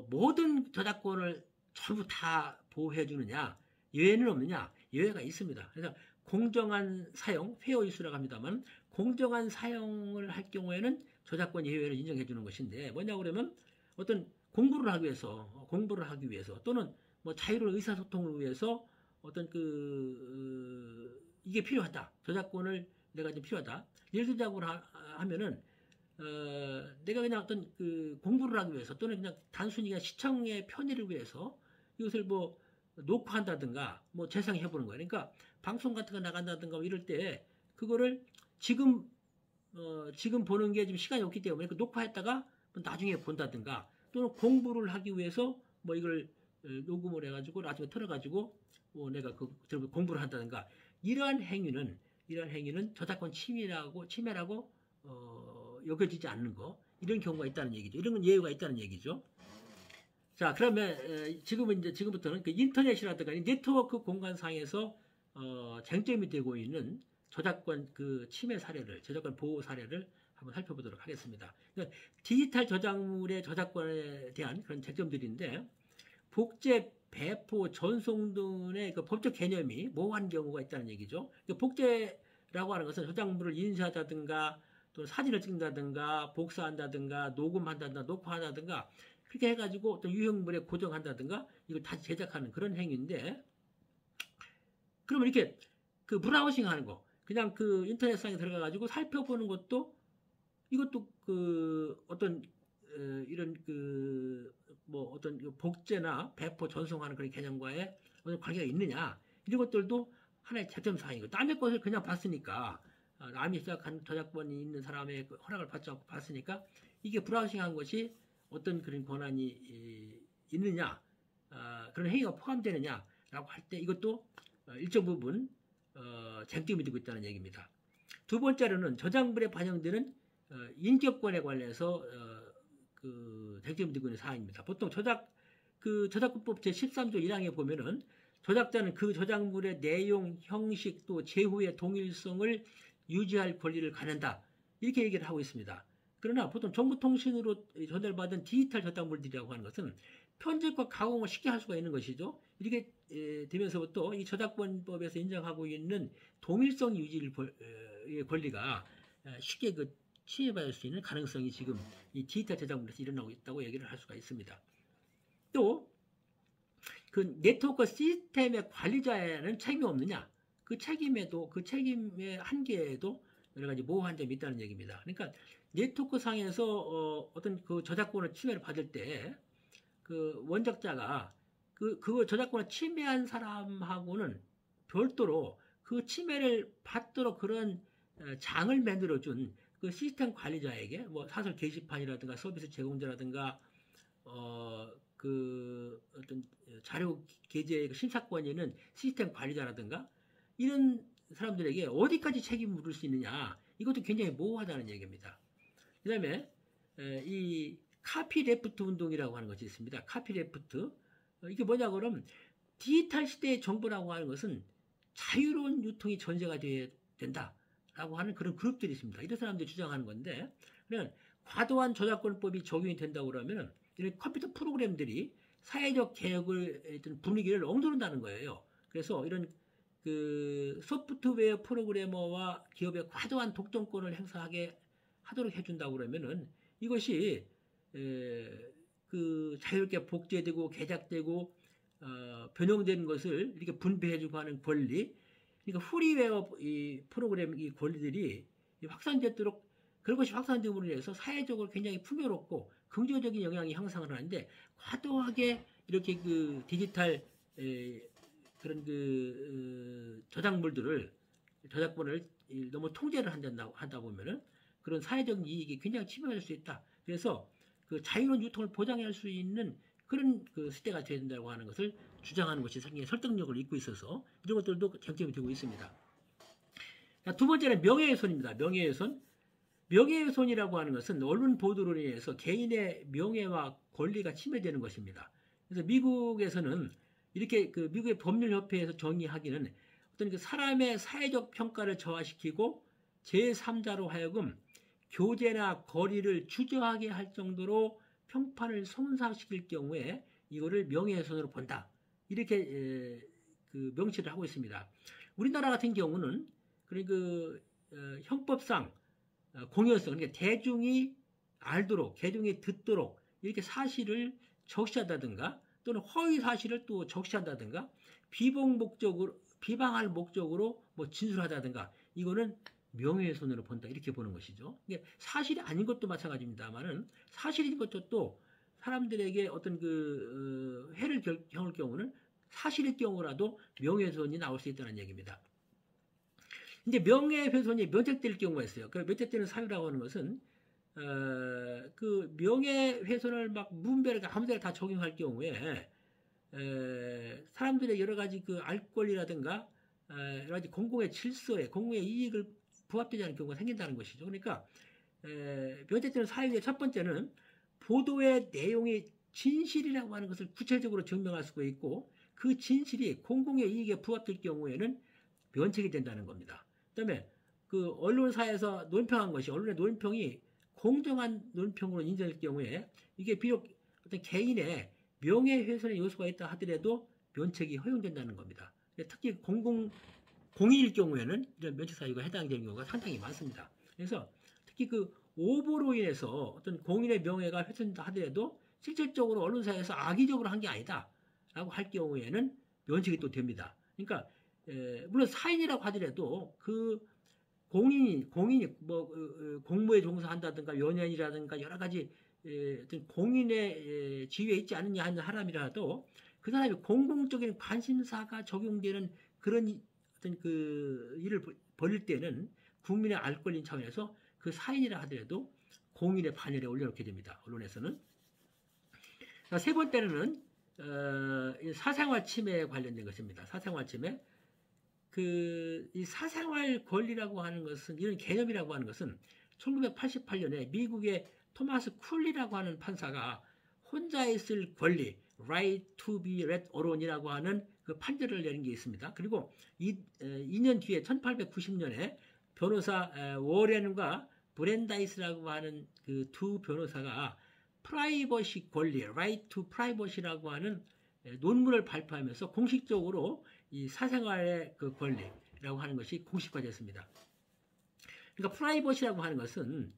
모든 저작권을 전부 다 보호해주느냐, 예외는 없느냐? 예외가 있습니다. 그래서 공정한 사용, 페어 유스라고 합니다만, 공정한 사용을 할 경우에는 저작권 예외를 인정해 주는 것인데, 뭐냐고 그러면 어떤 공부를 하기 위해서 또는 뭐 자유로운 의사소통을 위해서 어떤 이게 필요하다. 저작권을 내가 좀 필요하다. 예를 들자고 하면은 내가 그냥 어떤 공부를 하기 위해서 또는 그냥 단순히 그냥 시청의 편의를 위해서 이것을 뭐 녹화한다든가 뭐 재생해 보는 거예요. 그러니까 방송 같은 거 나간다든가 뭐 이럴 때 그거를 지금 지금 보는 게 지금 시간이 없기 때문에 그 녹화했다가 나중에 본다든가 또는 공부를 하기 위해서 뭐 이걸 녹음을 해가지고 나중에 틀어가지고 내가 그 공부를 한다든가 이러한 행위는 저작권 침해라고 여겨지지 않는 거 이런 경우가 있다는 얘기죠. 이런 건 예외가 있다는 얘기죠. 자, 그러면 지금부터는 그 인터넷이라든가 네트워크 공간상에서 쟁점이 되고 있는 저작권 그 침해 사례를, 저작권 보호 사례를 한번 살펴보도록 하겠습니다. 그러니까 디지털 저작물의 저작권에 대한 그런 쟁점들인데 복제, 배포, 전송 등의 그 법적 개념이 모호한 경우가 있다는 얘기죠. 복제라고 하는 것은 저작물을 인쇄하다든가 또 사진을 찍는다든가 복사한다든가 녹음한다든가 녹화한다든가 그렇게 해가지고 어떤 유형물에 고정한다든가 이걸 다시 제작하는 그런 행위인데 그러면 이렇게 그 브라우징 하는 거 그냥 그 인터넷상에 들어가가지고 살펴보는 것도 이것도 그 어떤 이런 그 뭐 어떤 복제나 배포 전송하는 그런 개념과의 어떤 관계가 있느냐 이런 것들도 하나의 쟁점 사항이고 남의 것을 그냥 봤으니까 남이 시작한 저작권이 있는 사람의 그 허락을 받지 않고 봤으니까 이게 브라우징한 것이 어떤 그런 권한이 있느냐 그런 행위가 포함되느냐라고 할 때 이것도 일정 부분 쟁점이 되고 있다는 얘기입니다. 두 번째로는 저작물에 반영되는 인격권에 관해서 그 쟁점이 되고 있는 사항입니다. 보통 저작권법 제13조 1항에 보면은 저작자는 그 저작물의 내용, 형식 또 제후의 동일성을 유지할 권리를 갖는다. 이렇게 얘기를 하고 있습니다. 그러나 보통 정보통신으로 전달받은 디지털 저작물들이라고 하는 것은 편집과 가공을 쉽게 할 수가 있는 것이죠. 이렇게 되면서부터 이 저작권법에서 인정하고 있는 동일성 유지의 권리가 쉽게 그 침해받을 수 있는 가능성이 지금 이 디지털 저작물에서 일어나고 있다고 얘기를 할 수가 있습니다. 또 그 네트워크 시스템의 관리자에는 책임이 없느냐? 그 책임의 한계에도 여러 가지 모호한 점이 있다는 얘기입니다. 그러니까 네트워크 상에서 어떤 그 저작권을 침해를 받을 때 그 원작자가 그 저작권을 침해한 사람하고는 별도로 그 침해를 받도록 그런 장을 만들어준 그 시스템 관리자에게 뭐 사설 게시판이라든가 서비스 제공자라든가 그 어떤 자료 게재의 심사권이 있는 시스템 관리자라든가 이런 사람들에게 어디까지 책임을 물을 수 있느냐 이것도 굉장히 모호하다는 얘기입니다. 그 다음에 이 카피레프트 운동이라고 하는 것이 있습니다. 카피레프트 이게 뭐냐 그러면 디지털 시대의 정보라고 하는 것은 자유로운 유통이 전제가 돼야 된다라고 하는 그런 그룹들이 있습니다. 이런 사람들이 주장하는 건데 그러면 과도한 저작권법이 적용이 된다고 그러면 이런 컴퓨터 프로그램들이 사회적 개혁을 분위기를 엉두른다는 거예요. 그래서 이런 그 소프트웨어 프로그래머와 기업의 과도한 독점권을 행사하게 하도록 해준다고 그러면은 이것이 그 자유롭게 복제되고 개작되고 변형된 것을 이렇게 분배해주고 하는 권리, 그러니까 프리웨어 이 프로그램 이 권리들이 확산되도록 그런 것이 확산됨으로 인해서 사회적으로 굉장히 풍요롭고 긍정적인 영향이 향상을 하는데 과도하게 이렇게 그 디지털 그런 그 저작권을 너무 통제를 한다 보면은 그런 사회적 이익이 굉장히 침해할 수 있다. 그래서 그 자유로운 유통을 보장할 수 있는 그런 그 시대가 되어야 된다고 하는 것을 주장하는 것이 상당히 설득력을 잇고 있어서 이런 것들도 쟁점이 되고 있습니다. 자, 두 번째는 명예훼손입니다. 명예훼손이라고 하는 것은 언론 보도로 인해서 개인의 명예와 권리가 침해되는 것입니다. 그래서 미국에서는 이렇게 그 미국의 법률협회에서 정의하기는 어떤 그 사람의 사회적 평가를 저하시키고 제3자로 하여금 교제나 거리를 주저하게 할 정도로 평판을 손상시킬 경우에 이거를 명예훼손으로 본다. 이렇게 그 명시를 하고 있습니다. 우리나라 같은 경우는 그 형법상 공연성, 그러니까 대중이 알도록, 대중이 듣도록 이렇게 사실을 적시한다든가 또는 허위 사실을 또 적시한다든가 비방할 목적으로 뭐 진술하다든가 이거는 명예훼손으로 본다 이렇게 보는 것이죠. 이게 사실이 아닌 것도 마찬가지입니다만은 사실인 것도 또 사람들에게 어떤 그 해를 경할 경우는 사실의 경우라도 명예훼손이 나올 수 있다는 얘기입니다. 근데 명예훼손이 면책될 경우가 있어요. 그 면책되는 사유라고 하는 것은 그 명예훼손을 막 무분별하게 아무데나 다 적용할 경우에 사람들의 여러 가지 그 알 권리라든가 여러 가지 공공의 질서에 공공의 이익을 부합되지 않은 경우가 생긴다는 것이죠. 그러니까 면책되는 사유의 첫 번째는 보도의 내용이 진실이라고 하는 것을 구체적으로 증명할 수가 있고 그 진실이 공공의 이익에 부합될 경우에는 면책이 된다는 겁니다. 그다음에 그 언론사에서 논평한 것이 언론의 논평이 공정한 논평으로 인정될 경우에 이게 비록 어떤 개인의 명예훼손의 요소가 있다 하더라도 면책이 허용된다는 겁니다. 특히 공익일 경우에는 이런 면책 사유가 해당되는 경우가 상당히 많습니다. 그래서 특히 그 오보로 인해서 어떤 공인의 명예가 훼손된다 하더라도 실질적으로 언론사에서 악의적으로 한 게 아니다라고 할 경우에는 면책이 또 됩니다. 그러니까 물론 사인이라고 하더라도 그 공인이 뭐 공무에 종사한다든가 연예인이라든가 여러 가지 어떤 공인의 지위에 있지 않느냐 하는 사람이라도 그 사람이 공공적인 관심사가 적용되는 그런 어떤 그 일을 벌일 때는 국민의 알 권리 차원에서 그 사인이라 하더라도 공인의 반열에 올려놓게 됩니다. 언론에서는. 세 번째는 사생활 침해에 관련된 것입니다. 사생활 침해. 이 사생활 권리라고 하는 것은 이런 개념이라고 하는 것은 1988년에 미국의 토마스 쿨리라고 하는 판사가 혼자 있을 권리 right to be let alone이라고 하는 그 판결을 내린 게 있습니다. 그리고 2년 뒤에 1890년에 변호사 워렌과 브랜다이스라고 하는 그 두 변호사가 프라이버시 권리 right to privacy라고 하는 논문을 발표하면서 공식적으로 이 사생활의 그 권리라고 하는 것이 공식화됐습니다. 그러니까 프라이버시라고 하는 것은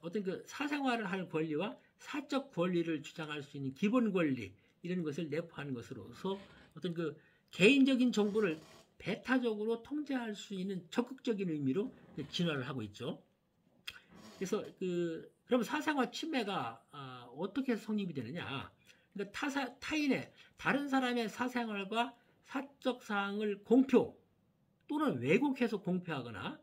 어떤 그 사생활을 할 권리와 사적 권리를 주장할 수 있는 기본 권리 이런 것을 내포하는 것으로서 어떤 그 개인적인 정보를 배타적으로 통제할 수 있는 적극적인 의미로 진화를 하고 있죠. 그래서 그럼 사생활 침해가 어떻게 성립이 되느냐? 그러니까 타인의 다른 사람의 사생활과 사적 사항을 공표 또는 왜곡해서 공표하거나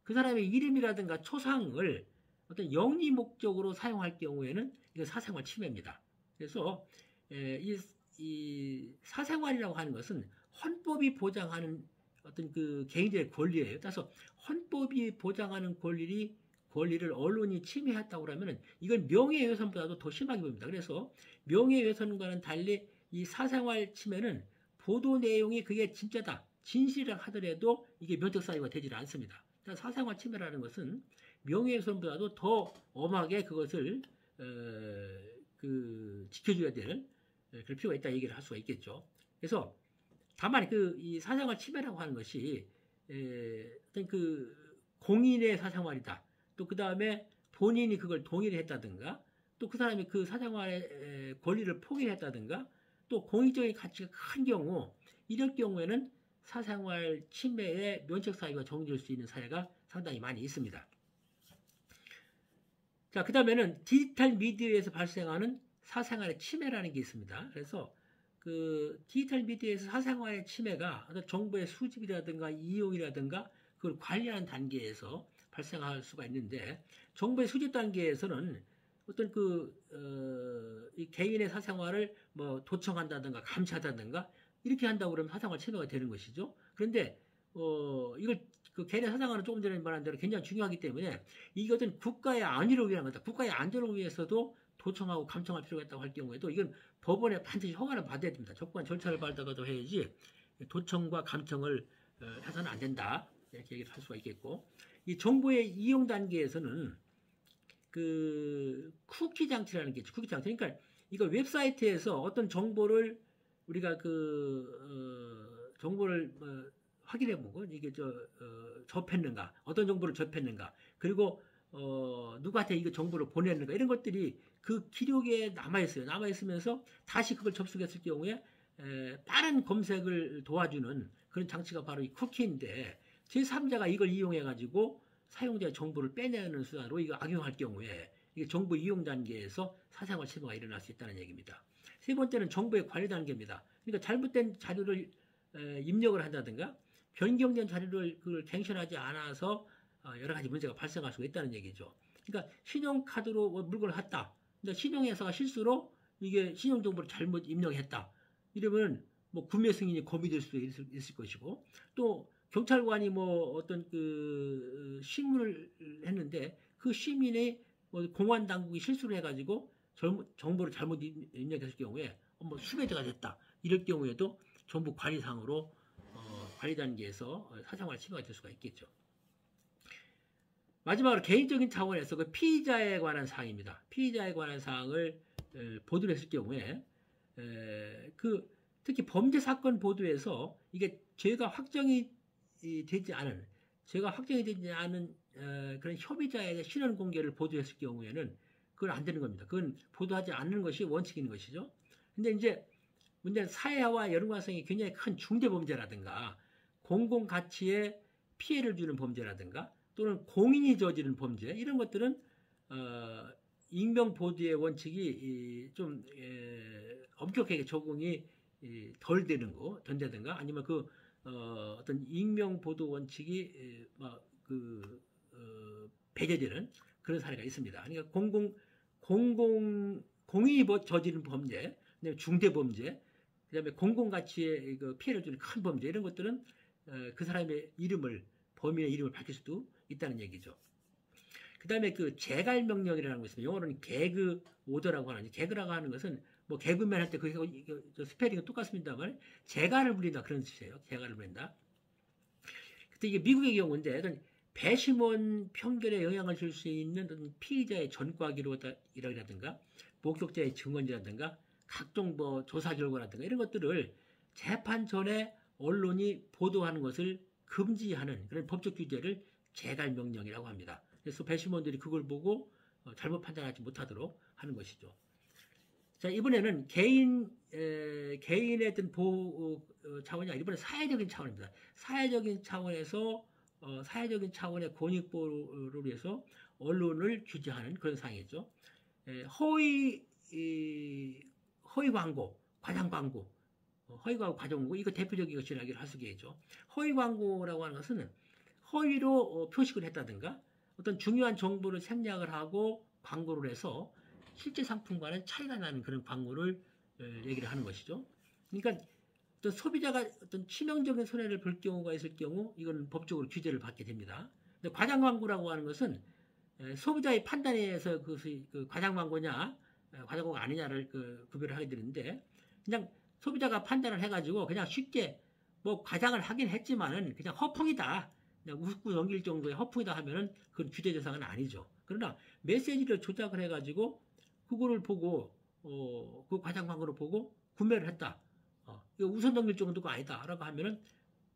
그 사람의 이름이라든가 초상을 어떤 영리 목적으로 사용할 경우에는 이거 사생활 침해입니다. 그래서 이 사생활이라고 하는 것은 헌법이 보장하는 어떤 그 개인들의 권리예요. 따라서 헌법이 보장하는 권리를 언론이 침해했다고 그러면 이건 명예훼손보다도 더 심하게 봅니다. 그래서 명예훼손과는 달리 이 사생활 침해는 보도 내용이 그게 진짜다, 진실이라 하더라도 이게 면책 사유가 되질 않습니다. 사생활 침해라는 것은 명예훼손보다도 더 엄하게 그것을 지켜줘야 될 그럴 필요가 있다 얘기를 할 수가 있겠죠. 그래서 다만 이 사생활 침해라고 하는 것이 어떤 그 공인의 사생활이다. 또 그 다음에 본인이 그걸 동의를 했다든가 또 그 사람이 그 사생활의 권리를 포기했다든가 또 공익적인 가치가 큰 경우 이럴 경우에는 사생활 침해의 면책 사유가 적용될 수 있는 사례가 상당히 많이 있습니다. 자, 그 다음에는 디지털 미디어에서 발생하는 사생활의 침해라는 게 있습니다. 그래서 그 디지털 미디어에서 사생활의 침해가 어떤 정보의 수집이라든가 이용이라든가 그걸 관리하는 단계에서 발생할 수가 있는데 정보의 수집 단계에서는 어떤 이 개인의 사생활을 뭐 도청한다든가 감시한다든가 이렇게 한다고 그러면 사생활 침해가 되는 것이죠. 그런데 이걸 그 개인의 사생활은 조금 전에 말한 대로 굉장히 중요하기 때문에 이게 어떤 국가의 안위를 위한 거다. 국가의 안전을 위해서도 도청하고 감청할 필요가 있다고 할 경우에도 이건 법원에 반드시 허가를 받아야 됩니다. 적법한 절차를 밟다가도 해야지 도청과 감청을 해서는 안 된다. 이렇게 얘기를 할 수가 있겠고 이 정보의 이용 단계에서는 그 쿠키 장치라는 게 있죠. 쿠키 장치. 그러니까 이거 웹사이트에서 어떤 정보를 우리가 정보를 확인해보고 이게 접했는가, 어떤 정보를 접했는가, 그리고 누구한테 이거 정보를 보냈는가 이런 것들이 그 기록에 남아있어요. 남아있으면서 다시 그걸 접속했을 경우에 빠른 검색을 도와주는 그런 장치가 바로 이 쿠키인데 제3자가 이걸 이용해가지고 사용자의 정보를 빼내는 수단으로 이거 악용할 경우에 이게 정보 이용 단계에서 사생활 침해가 일어날 수 있다는 얘기입니다. 세 번째는 정보의 관리 단계입니다. 그러니까 잘못된 자료를 입력을 한다든가 변경된 자료를 그걸 갱신하지 않아서 여러 가지 문제가 발생할 수가 있다는 얘기죠. 그러니까 신용카드로 물건을 샀다. 근데 신용회사가 실수로 이게 신용정보를 잘못 입력했다. 이러면 뭐 구매 승인이 거부될 수도 있을 것이고, 또 경찰관이 뭐 어떤 그 신문을 했는데 그 시민이 뭐 공안 당국이 실수를 해가지고 정보를 잘못 입력했을 경우에 뭐 수배자가 됐다. 이럴 경우에도 정보 관리상으로 관리 단계에서 사생활 침해가 될 수가 있겠죠. 마지막으로 개인적인 차원에서 그 피의자에 관한 사항입니다. 피의자에 관한 사항을 보도를 했을 경우에 특히 범죄 사건 보도에서 이게 죄가 확정이 되지 않은 그런 협의자의 신원 공개를 보도했을 경우에는 그건 안 되는 겁니다. 그건 보도하지 않는 것이 원칙인 것이죠. 근데 이제 문제는 사회와 연관성이 굉장히 큰 중대 범죄라든가 공공 가치에 피해를 주는 범죄라든가 또는 공인이 저지른 범죄 이런 것들은 익명 보도의 원칙이 좀 엄격하게 적용이 덜 되는 거 된다든가 아니면 어떤 익명 보도 원칙이 배제되는 그런 사례가 있습니다. 그러니까 공인이 저지른 범죄, 그다음에 중대 범죄, 그다음에 공공 가치에 피해를 주는 큰 범죄 이런 것들은 그 사람의 범인의 이름을 밝힐 수도 있다는 얘기죠. 그 다음에 그 재갈 명령이라는 거 있습니다. 영어로는 개그 오더라고 하는데, 개그라고 하는 것은 뭐 개그맨 할 때 그 스페링은 똑같습니다만 재갈을 부린다 그런 뜻이에요. 재갈을 부린다. 그때 이게 미국의 경우인데 어떤 배심원 편견에 영향을 줄 수 있는 어떤 피의자의 전과 기록이라든가 목격자의 증언이라든가 각종 뭐 조사 결과라든가 이런 것들을 재판 전에 언론이 보도하는 것을 금지하는 그런 법적 규제를 재갈 명령이라고 합니다. 그래서 배심원들이 그걸 보고 잘못 판단하지 못하도록 하는 것이죠. 자, 이번에는 개인의 어떤 보호 차원이 아니라 이번에 사회적인 차원입니다. 사회적인 차원에서 사회적인 차원의 권익보호를 위해서 언론을 규제하는 그런 사항이죠. 허위 광고, 과장 광고, 허위 광고, 과장 광고 이거 대표적인 것이 하수기죠. 허위 광고라고 하는 것은 허위로 표식을 했다든가 어떤 중요한 정보를 생략을 하고 광고를 해서 실제 상품과는 차이가 나는 그런 광고를 얘기를 하는 것이죠. 그러니까 어떤 소비자가 어떤 치명적인 손해를 볼 경우가 있을 경우 이건 법적으로 규제를 받게 됩니다. 근데 과장 광고라고 하는 것은 소비자의 판단에 의해서 그 과장 광고냐 과장 광고 아니냐를 구별을 하게 되는데 그냥 소비자가 판단을 해가지고 그냥 쉽게 뭐 과장을 하긴 했지만은 그냥 허풍이다. 그냥 웃고 넘길 정도의 허풍이다 하면은 그건 규제 대상은 아니죠. 그러나 메시지를 조작을 해가지고 그거를 보고 그 과장 광고를 보고 구매를 했다. 이거 웃어 넘길 정도가 아니다라고 하면은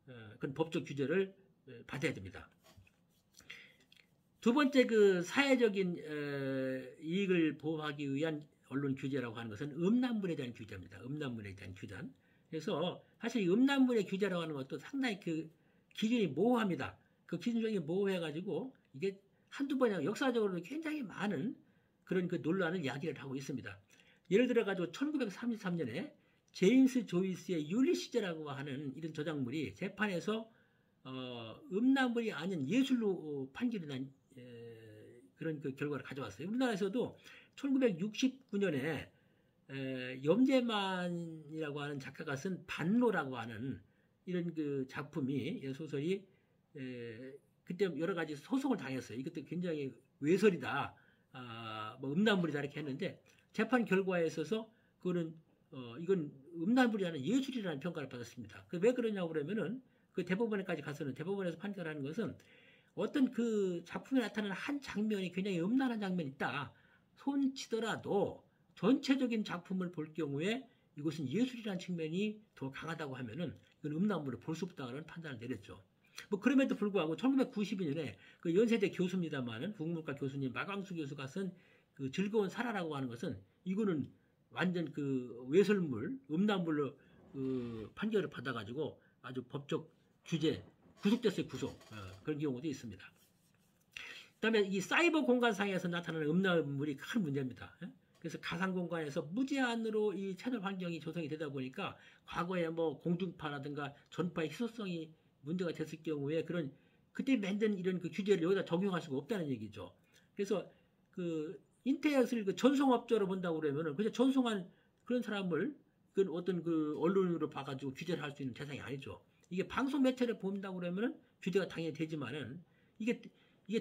그건 법적 규제를 받아야 됩니다. 두 번째 그 사회적인 이익을 보호하기 위한 언론 규제라고 하는 것은 음란물에 대한 규제입니다. 음란물에 대한 규제. 그래서 사실 이 음란물의 규제라고 하는 것도 상당히 그 기준이 모호합니다. 그 기준이 모호해가지고 이게 한두 번이 아니라 역사적으로 굉장히 많은 그런 그 논란을 이야기를 하고 있습니다. 예를 들어가지고 1933년에 제임스 조이스의 율리시즈라고 하는 이런 저작물이 재판에서 음란물이 아닌 예술로 판결이 난 그런 그 결과를 가져왔어요. 우리나라에서도 1969년에 염재만이라고 하는 작가가 쓴 반로라고 하는 이런 그 작품이 소설이 그때 여러 가지 소송을 당했어요. 이것도 굉장히 외설이다, 뭐 음란물이다 이렇게 했는데 재판 결과에 있어서 그거는 이건 음란물이 아닌 예술이라는 평가를 받았습니다. 왜 그러냐고 그러면은 그 대법원에까지 가서는 대법원에서 판결하는 것은 어떤 그 작품에 나타나는 한 장면이 굉장히 음란한 장면이 있다. 손치더라도 전체적인 작품을 볼 경우에 이것은 예술이라는 측면이 더 강하다고 하면은 이건 음란물을 볼 수 없다는 판단을 내렸죠. 뭐 그럼에도 불구하고 1992년에 그 연세대 교수입니다만은 국문과 교수님 마광수 교수가 쓴 그 즐거운 살아라고 하는 것은 이거는 완전 그 외설물, 음란물로 그 판결을 받아가지고 아주 법적 규제, 구속됐어요, 구속. 그런 경우도 있습니다. 그다음에 이 사이버 공간상에서 나타나는 음란물이 큰 문제입니다. 예? 그래서 가상 공간에서 무제한으로 이 채널 환경이 조성이 되다 보니까 과거에 뭐 공중파라든가 전파의 희소성이 문제가 됐을 경우에 그런 그때 만든 이런 그 규제를 여기다 적용할 수가 없다는 얘기죠. 그래서 그 인터넷을 그 전송업자로 본다고 그러면은 그냥 전송한 그런 사람을 그 어떤 그 언론으로 봐가지고 규제를 할 수 있는 대상이 아니죠. 이게 방송 매체를 본다고 그러면은 규제가 당연히 되지만은 이게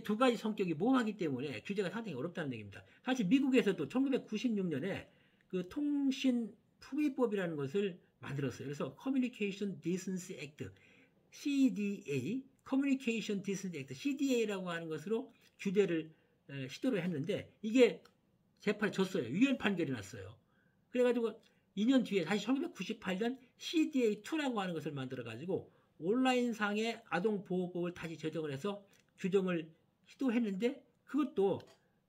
두 가지 성격이 모호하기 때문에 규제가 상당히 어렵다는 얘기입니다. 사실 미국에서도 1996년에 그 통신 품위법이라는 것을 만들었어요. 그래서 Communication Decency Act, CDA, Communication Decency Act, CDA라고 하는 것으로 규제를 시도를 했는데 이게 재판에 졌어요. 위헌 판결이 났어요. 그래가지고 2년 뒤에 다시 1998년 CDA2라고 하는 것을 만들어가지고 온라인상의 아동보호법을 다시 제정을 해서 규정을 시도했는데 그것도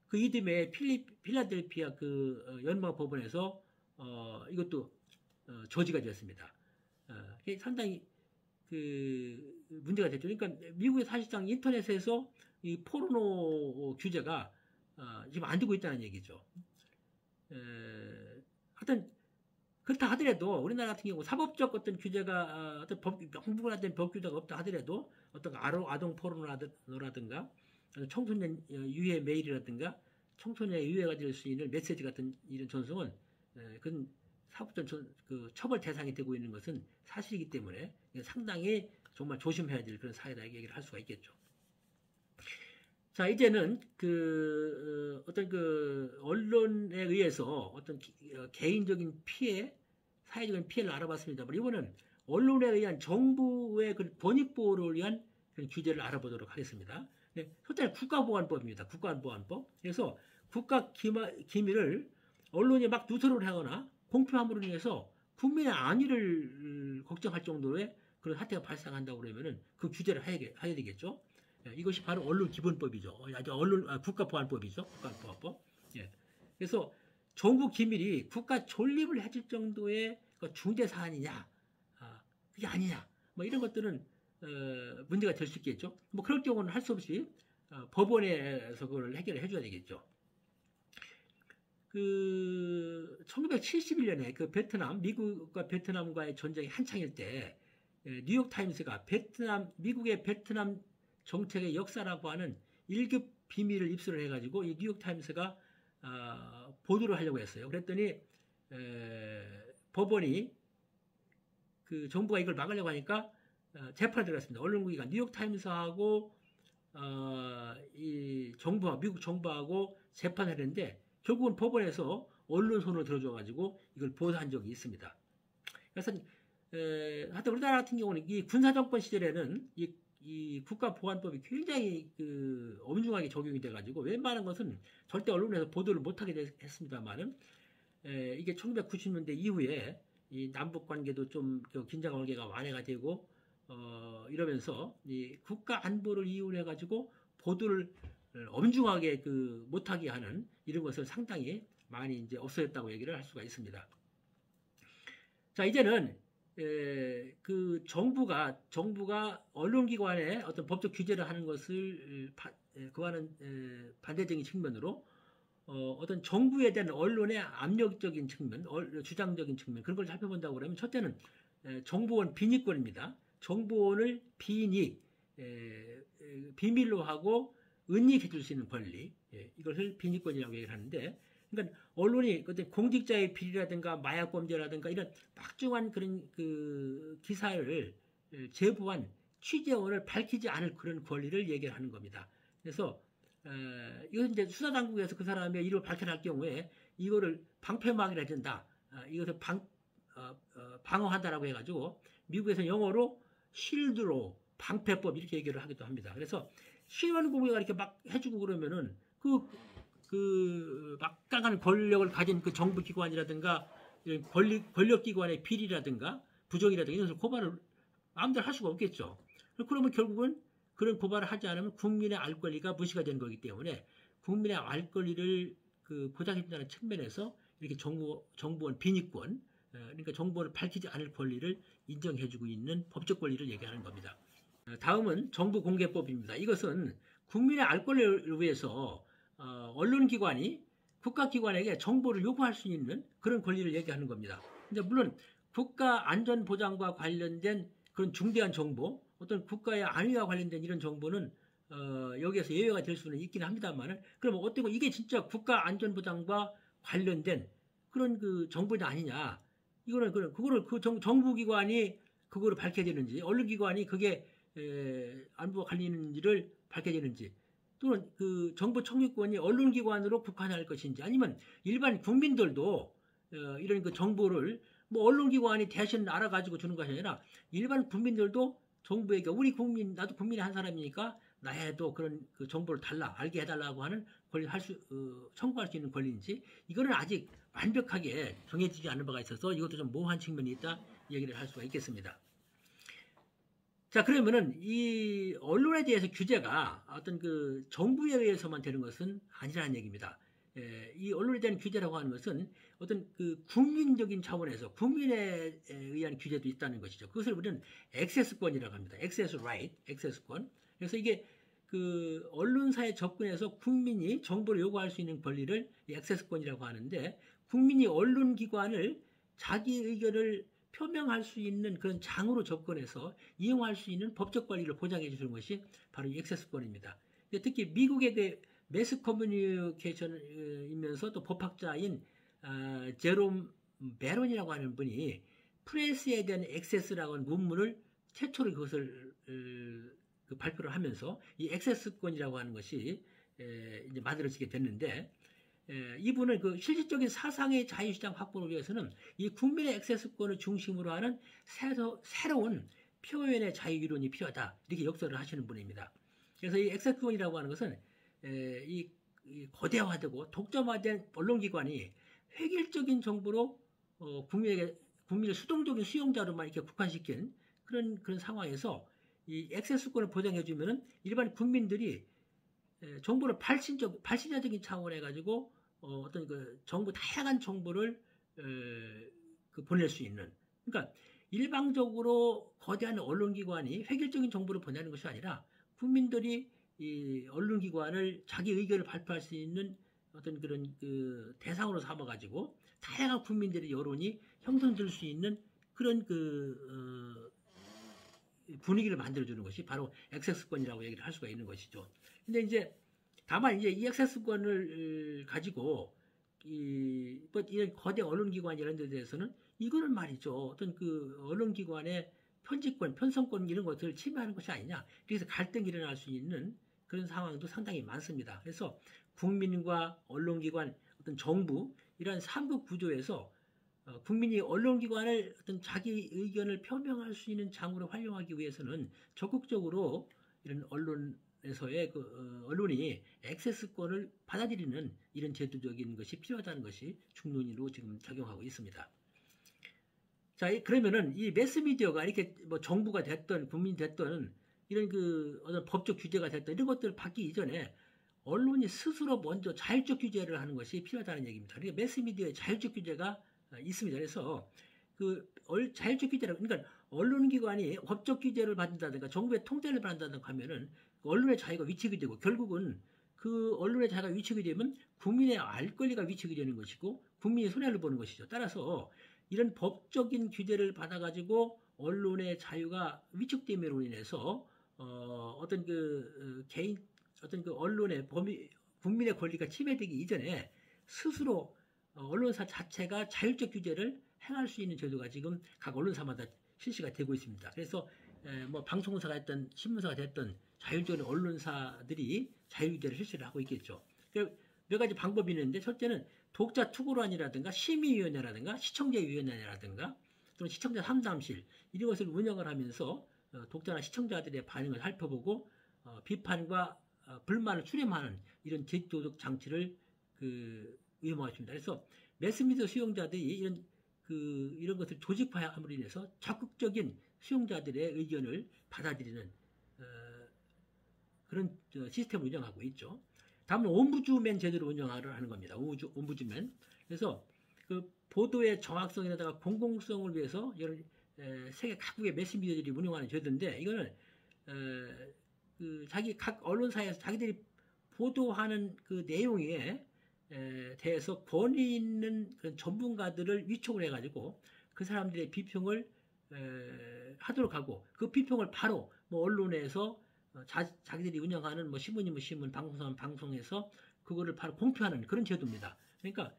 그 이듬해 필라델피아 그 연방법원에서 이것도 저지가 되었습니다. 상당히 그 문제가 됐죠. 그러니까 미국의 사실상 인터넷에서 이 포르노 규제가 지금 안 되고 있다는 얘기죠. 하여튼 그렇다 하더라도 우리나라 같은 경우 사법적 어떤 규제가 어떤 명분화된 법 규제가 없다 하더라도 어떤 아동 포르노라든가 청소년 유해 메일이라든가 청소년의 유해가 될 수 있는 메시지 같은 이런 전송은 그건 사법적 그 처벌 대상이 되고 있는 것은 사실이기 때문에 상당히 정말 조심해야 될 그런 사회다 얘기를 할 수가 있겠죠. 자, 이제는 어떤 그 언론에 의해서 어떤 개인적인 피해, 사회적인 피해를 알아봤습니다만 이번은 언론에 의한 정부의 그 권익보호를 위한 그런 규제를 알아보도록 하겠습니다. 네, 첫째는 국가보안법입니다. 국가보안법. 그래서 국가 기밀을 언론이 막 누설을 하거나 공표함으로 인해서 국민의 안위를 걱정할 정도의 그런 사태가 발생한다고 그러면은 그 규제를 해야 되겠죠. 이것이 바로 언론기본법이죠. 국가보안법이죠. 국가보안법. 예. 그래서 정부 기밀이 국가 존립을 해줄 정도의 중대 사안이냐, 그게 아니냐, 뭐 이런 것들은 문제가 될 수 있겠죠. 뭐 그럴 경우는 할 수 없이 법원에서 그걸 해결을 해줘야 되겠죠. 1971년에 그 미국과 베트남과의 전쟁이 한창일 때 뉴욕 타임스가 미국의 베트남 정책의 역사라고 하는 1급 비밀을 입수를 해가지고 이 뉴욕 타임스가 보도를 하려고 했어요. 그랬더니 법원이 그 정부가 이걸 막으려고 하니까 재판에 들어갔습니다. 언론국이가 뉴욕 타임스하고 이 미국 정부하고 재판을 했는데 결국은 법원에서 언론 손을 들어줘가지고 이걸 보도한 적이 있습니다. 그래서 하여튼 우리나라 같은 경우는 이 군사정권 시절에는 이 국가보안법이 굉장히 엄중하게 적용이 돼가지고 웬만한 것은 절대 언론에서 보도를 못하게 했습니다만은 이게 1990년대 이후에 이 남북 관계도 좀 긴장 관계가 완화가 되고 이러면서 이 국가 안보를 이유로 해가지고 보도를 엄중하게 못하게 하는 이런 것을 상당히 많이 이제 없어졌다고 얘기를 할 수가 있습니다. 자, 이제는 그 정부가 언론기관에 어떤 법적 규제를 하는 것을 그와는 반대적인 측면으로 어떤 정부에 대한 언론의 압력적인 측면, 주장적인 측면 그런 걸 살펴본다고 그러면 첫째는 정보원 빈익권입니다. 정보원을 비밀로 하고 은닉해 줄 수 있는 권리, 이것을 빈익권이라고 얘기를 하는데, 그러니까 언론이 어떤 공직자의 비리라든가 마약범죄라든가 이런 막중한 그런 기사를 제보한 취재원을 밝히지 않을 그런 권리를 얘기를 하는 겁니다. 그래서 이것은 이제 수사당국에서 그 사람의 이름을 밝혀낼 경우에 이거를 방패막이라 해준다, 이것을 방어한다라고 해가지고 미국에서 영어로 쉴드로 방패법 이렇게 얘기를 하기도 합니다. 그래서 시민공개가 이렇게 막 해주고 그러면은 막강한 권력을 가진 그 정부기관이라든가 권력기관의 비리라든가 부정이라든가 이런 것을 고발을 마음대로 할 수가 없겠죠. 그러면 결국은 그런 고발을 하지 않으면 국민의 알 권리가 무시가 되는 거기 때문에 국민의 알 권리를 보장해준다는 측면에서 이렇게 정보원 빈익권, 그러니까 정보원을 밝히지 않을 권리를 인정해주고 있는 법적 권리를 얘기하는 겁니다. 다음은 정부공개법입니다. 이것은 국민의 알 권리를 위해서 언론기관이 국가기관에게 정보를 요구할 수 있는 그런 권리를 얘기하는 겁니다. 근데 물론 국가 안전보장과 관련된 그런 중대한 정보, 어떤 국가의 안위와 관련된 이런 정보는 여기에서 예외가 될 수는 있긴 합니다만은, 그럼 어떻게 이게 진짜 국가 안전보장과 관련된 그런 그 정보는 아니냐? 이거는 그거를 그 정부기관이 그거를 밝혀야 되는지, 언론기관이 그게 안보와 관련인지를 밝혀야 되는지, 또는 그 정보 청유권이 언론기관으로 국한할 것인지, 아니면 일반 국민들도 이런 그 정보를 뭐 언론기관이 대신 알아가지고 주는 것이 아니라 일반 국민들도 정부에게 우리 국민, 나도 국민의 한 사람이니까 나에도 그런 그 정보를 알게 해달라고 하는 권리 청구할 수 있는 권리인지, 이거는 아직 완벽하게 정해지지 않은 바가 있어서 이것도 좀 모호한 측면이 있다, 얘기를 할 수가 있겠습니다. 자, 그러면은 이 언론에 대해서 규제가 어떤 그 정부에 의해서만 되는 것은 아니라는 얘기입니다. 이 언론에 대한 규제라고 하는 것은 어떤 그 국민적인 차원에서 국민에 의한 규제도 있다는 것이죠. 그것을 우리는 액세스권이라고 합니다. 액세스 라이트, 액세스권. 그래서 이게 그 언론사에 접근해서 국민이 정보를 요구할 수 있는 권리를 액세스권이라고 하는데, 국민이 언론기관을 자기 의견을 표명할 수 있는 그런 장으로 접근해서 이용할 수 있는 법적 권리를 보장해 주는 것이 바로 이 액세스권입니다. 특히 미국의 그 매스 커뮤니케이션이면서 또 법학자인 제롬 베론이라고 하는 분이 프레스에 대한 액세스라고 하는 논문을 최초로 그것을 발표를 하면서 이 액세스권이라고 하는 것이 이제 만들어지게 됐는데, 이분은 그 실질적인 사상의 자유시장 확보를 위해서는 이 국민의 액세스권을 중심으로 하는 새로운 표현의 자유 이론이 필요하다, 이렇게 역설을 하시는 분입니다. 그래서 이 액세스권이라고 하는 것은 이 거대화되고 독점화된 언론기관이 획일적인 정보로 국민의 수동적인 수용자로만 이렇게 국한시킨 그런 상황에서 이 액세스권을 보장해주면은 일반 국민들이 정보를 발신자적인 차원에 가지고 어떤 그 다양한 정보를 보낼 수 있는, 그러니까 일방적으로 거대한 언론기관이 획일적인 정보를 보내는 것이 아니라 국민들이 이 언론기관을 자기 의견을 발표할 수 있는 어떤 그런 그 대상으로 삼아가지고 다양한 국민들의 여론이 형성될 수 있는 그런 분위기를 만들어주는 것이 바로 액세스권이라고 얘기를 할 수가 있는 것이죠. 근데 이제 다만 이제 이 액세스권을 가지고 이런 거대 언론기관 이런 데 대해서는 이거는 말이죠, 어떤 그 언론기관의 편집권, 편성권 이런 것들을 침해하는 것이 아니냐, 그래서 갈등이 일어날 수 있는 그런 상황도 상당히 많습니다. 그래서 국민과 언론기관, 어떤 정부, 이런 3국 구조에서 국민이 언론기관을 어떤 자기 의견을 표명할 수 있는 장으로 활용하기 위해서는 적극적으로 이런 언론에서의 언론이 액세스권을 받아들이는 이런 제도적인 것이 필요하다는 것이 중론으로 지금 작용하고 있습니다. 자, 그러면은 이 매스미디어가 이렇게 뭐 정부가 됐던 국민이 됐던 이런 어떤 법적 규제가 됐던 이런 것들을 받기 이전에 언론이 스스로 먼저 자율적 규제를 하는 것이 필요하다는 얘기입니다. 그러니까 매스미디어의 자율적 규제가 있습니다. 그래서 자율적 규제라고, 그러니까 언론기관이 법적 규제를 받는다든가 정부의 통제를 받는다든가 하면은 언론의 자유가 위축이 되고, 결국은 그 언론의 자유가 위축이 되면 국민의 알 권리가 위축이 되는 것이고 국민이 손해를 보는 것이죠. 따라서 이런 법적인 규제를 받아가지고 언론의 자유가 위축됨으로 인해서 어떤 언론의 국민의 권리가 침해되기 이전에 스스로 언론사 자체가 자율적 규제를 행할 수 있는 제도가 지금 각 언론사마다 실시가 되고 있습니다. 그래서 뭐 방송사가 됐든 신문사가 됐든 자율적인 언론사들이 자율규제를 실시를 하고 있겠죠. 몇 가지 방법이 있는데, 첫째는 독자 투고란이라든가 심의위원회라든가 시청자위원회라든가 또는 시청자 상담실, 이런 것을 운영을 하면서 독자나 시청자들의 반응을 살펴보고 비판과 불만을 수렴하는 이런 제도적 장치를 위임하십니다. 그래서 매스미디어 수용자들이 이런 것을 조직화함으로 인해서 적극적인 수용자들의 의견을 받아들이는 그런 시스템을 운영하고 있죠. 다음은 옴부즈맨 제도를 운영하는 겁니다. 옴부즈맨. 그래서 그 보도의 정확성이라든가 공공성을 위해서 세계 각국의 매스미디어들이 운영하는 제도인데, 이거는 그 자기 각 언론사에서 자기들이 보도하는 그 내용에 대해서 권위 있는 그런 전문가들을 위촉을 해가지고 그 사람들의 비평을 하도록 하고 그 비평을 바로 뭐 언론에서 자기들이 운영하는 뭐 신문이면 신문, 방송사면 방송에서 그거를 바로 공표하는 그런 제도입니다. 그러니까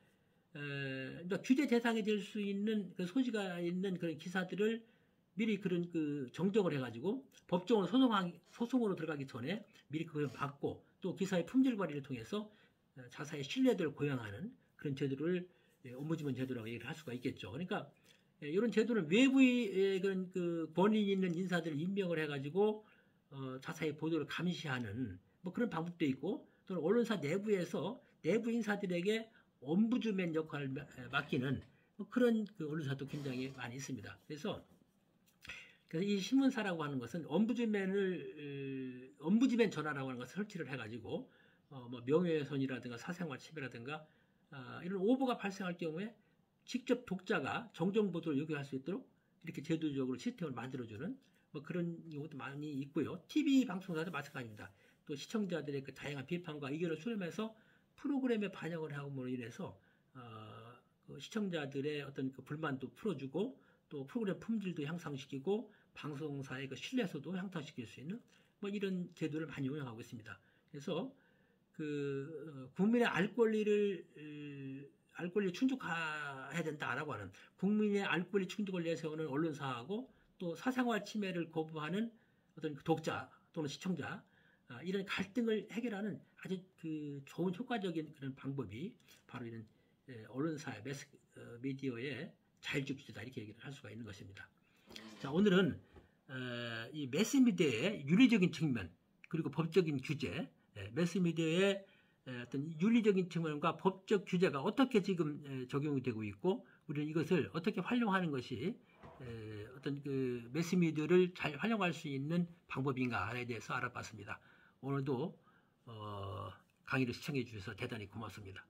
규제 대상이 될 수 있는 그 소지가 있는 그런 기사들을 미리 그런 그 정정을 해가지고 법정으로 소송으로 들어가기 전에 미리 그걸 받고 또 기사의 품질 관리를 통해서 자사의 신뢰도를 고양하는 그런 제도를 옴부즈먼 제도라고 얘기를 할 수가 있겠죠. 그러니까 이런 제도는 외부의 그런 그 권위 있는 인사들을 임명을 해가지고 자사의 보도를 감시하는 뭐 그런 방법도 있고 또는 언론사 내부에서 내부 인사들에게 옴부즈맨 역할을 맡기는 뭐 그런 그 언론사도 굉장히 많이 있습니다. 그래서 이 신문사라고 하는 것은 옴부즈맨 전화라고 하는 것을 설치를 해가지고 뭐 명예훼손이라든가 사생활 침해라든가 이런 오보가 발생할 경우에 직접 독자가 정정 보도를 요구할 수 있도록 이렇게 제도적으로 시스템을 만들어주는 뭐 그런 경우도 많이 있고요. TV 방송사도 마찬가지입니다. 또 시청자들의 그 다양한 비판과 의견을 수렴해서 프로그램에 반영을 함으로 인해서 그 시청자들의 어떤 그 불만도 풀어주고 또 프로그램 품질도 향상시키고 방송사의 그 신뢰도도 향상시킬 수 있는 뭐 이런 제도를 많이 운영하고 있습니다. 그래서 그 국민의 알 권리를 충족해야 된다라고 하는 국민의 알 권리 충족을 내세우는 언론사하고 또 사생활 침해를 거부하는 어떤 독자 또는 시청자 이런 갈등을 해결하는 아주 그 좋은 효과적인 그런 방법이 바로 이런 언론사의 미디어의 자율적 규제다 이렇게 얘기를 할 수가 있는 것입니다. 자, 오늘은 이 매스미디어의 윤리적인 측면 그리고 법적인 규제, 매스미디어의 어떤 윤리적인 측면과 법적 규제가 어떻게 지금 적용이 되고 있고 우리는 이것을 어떻게 활용하는 것이 어떤 그 매스미디어를 잘 활용할 수 있는 방법인가에 대해서 알아봤습니다. 오늘도 강의를 시청해 주셔서 대단히 고맙습니다.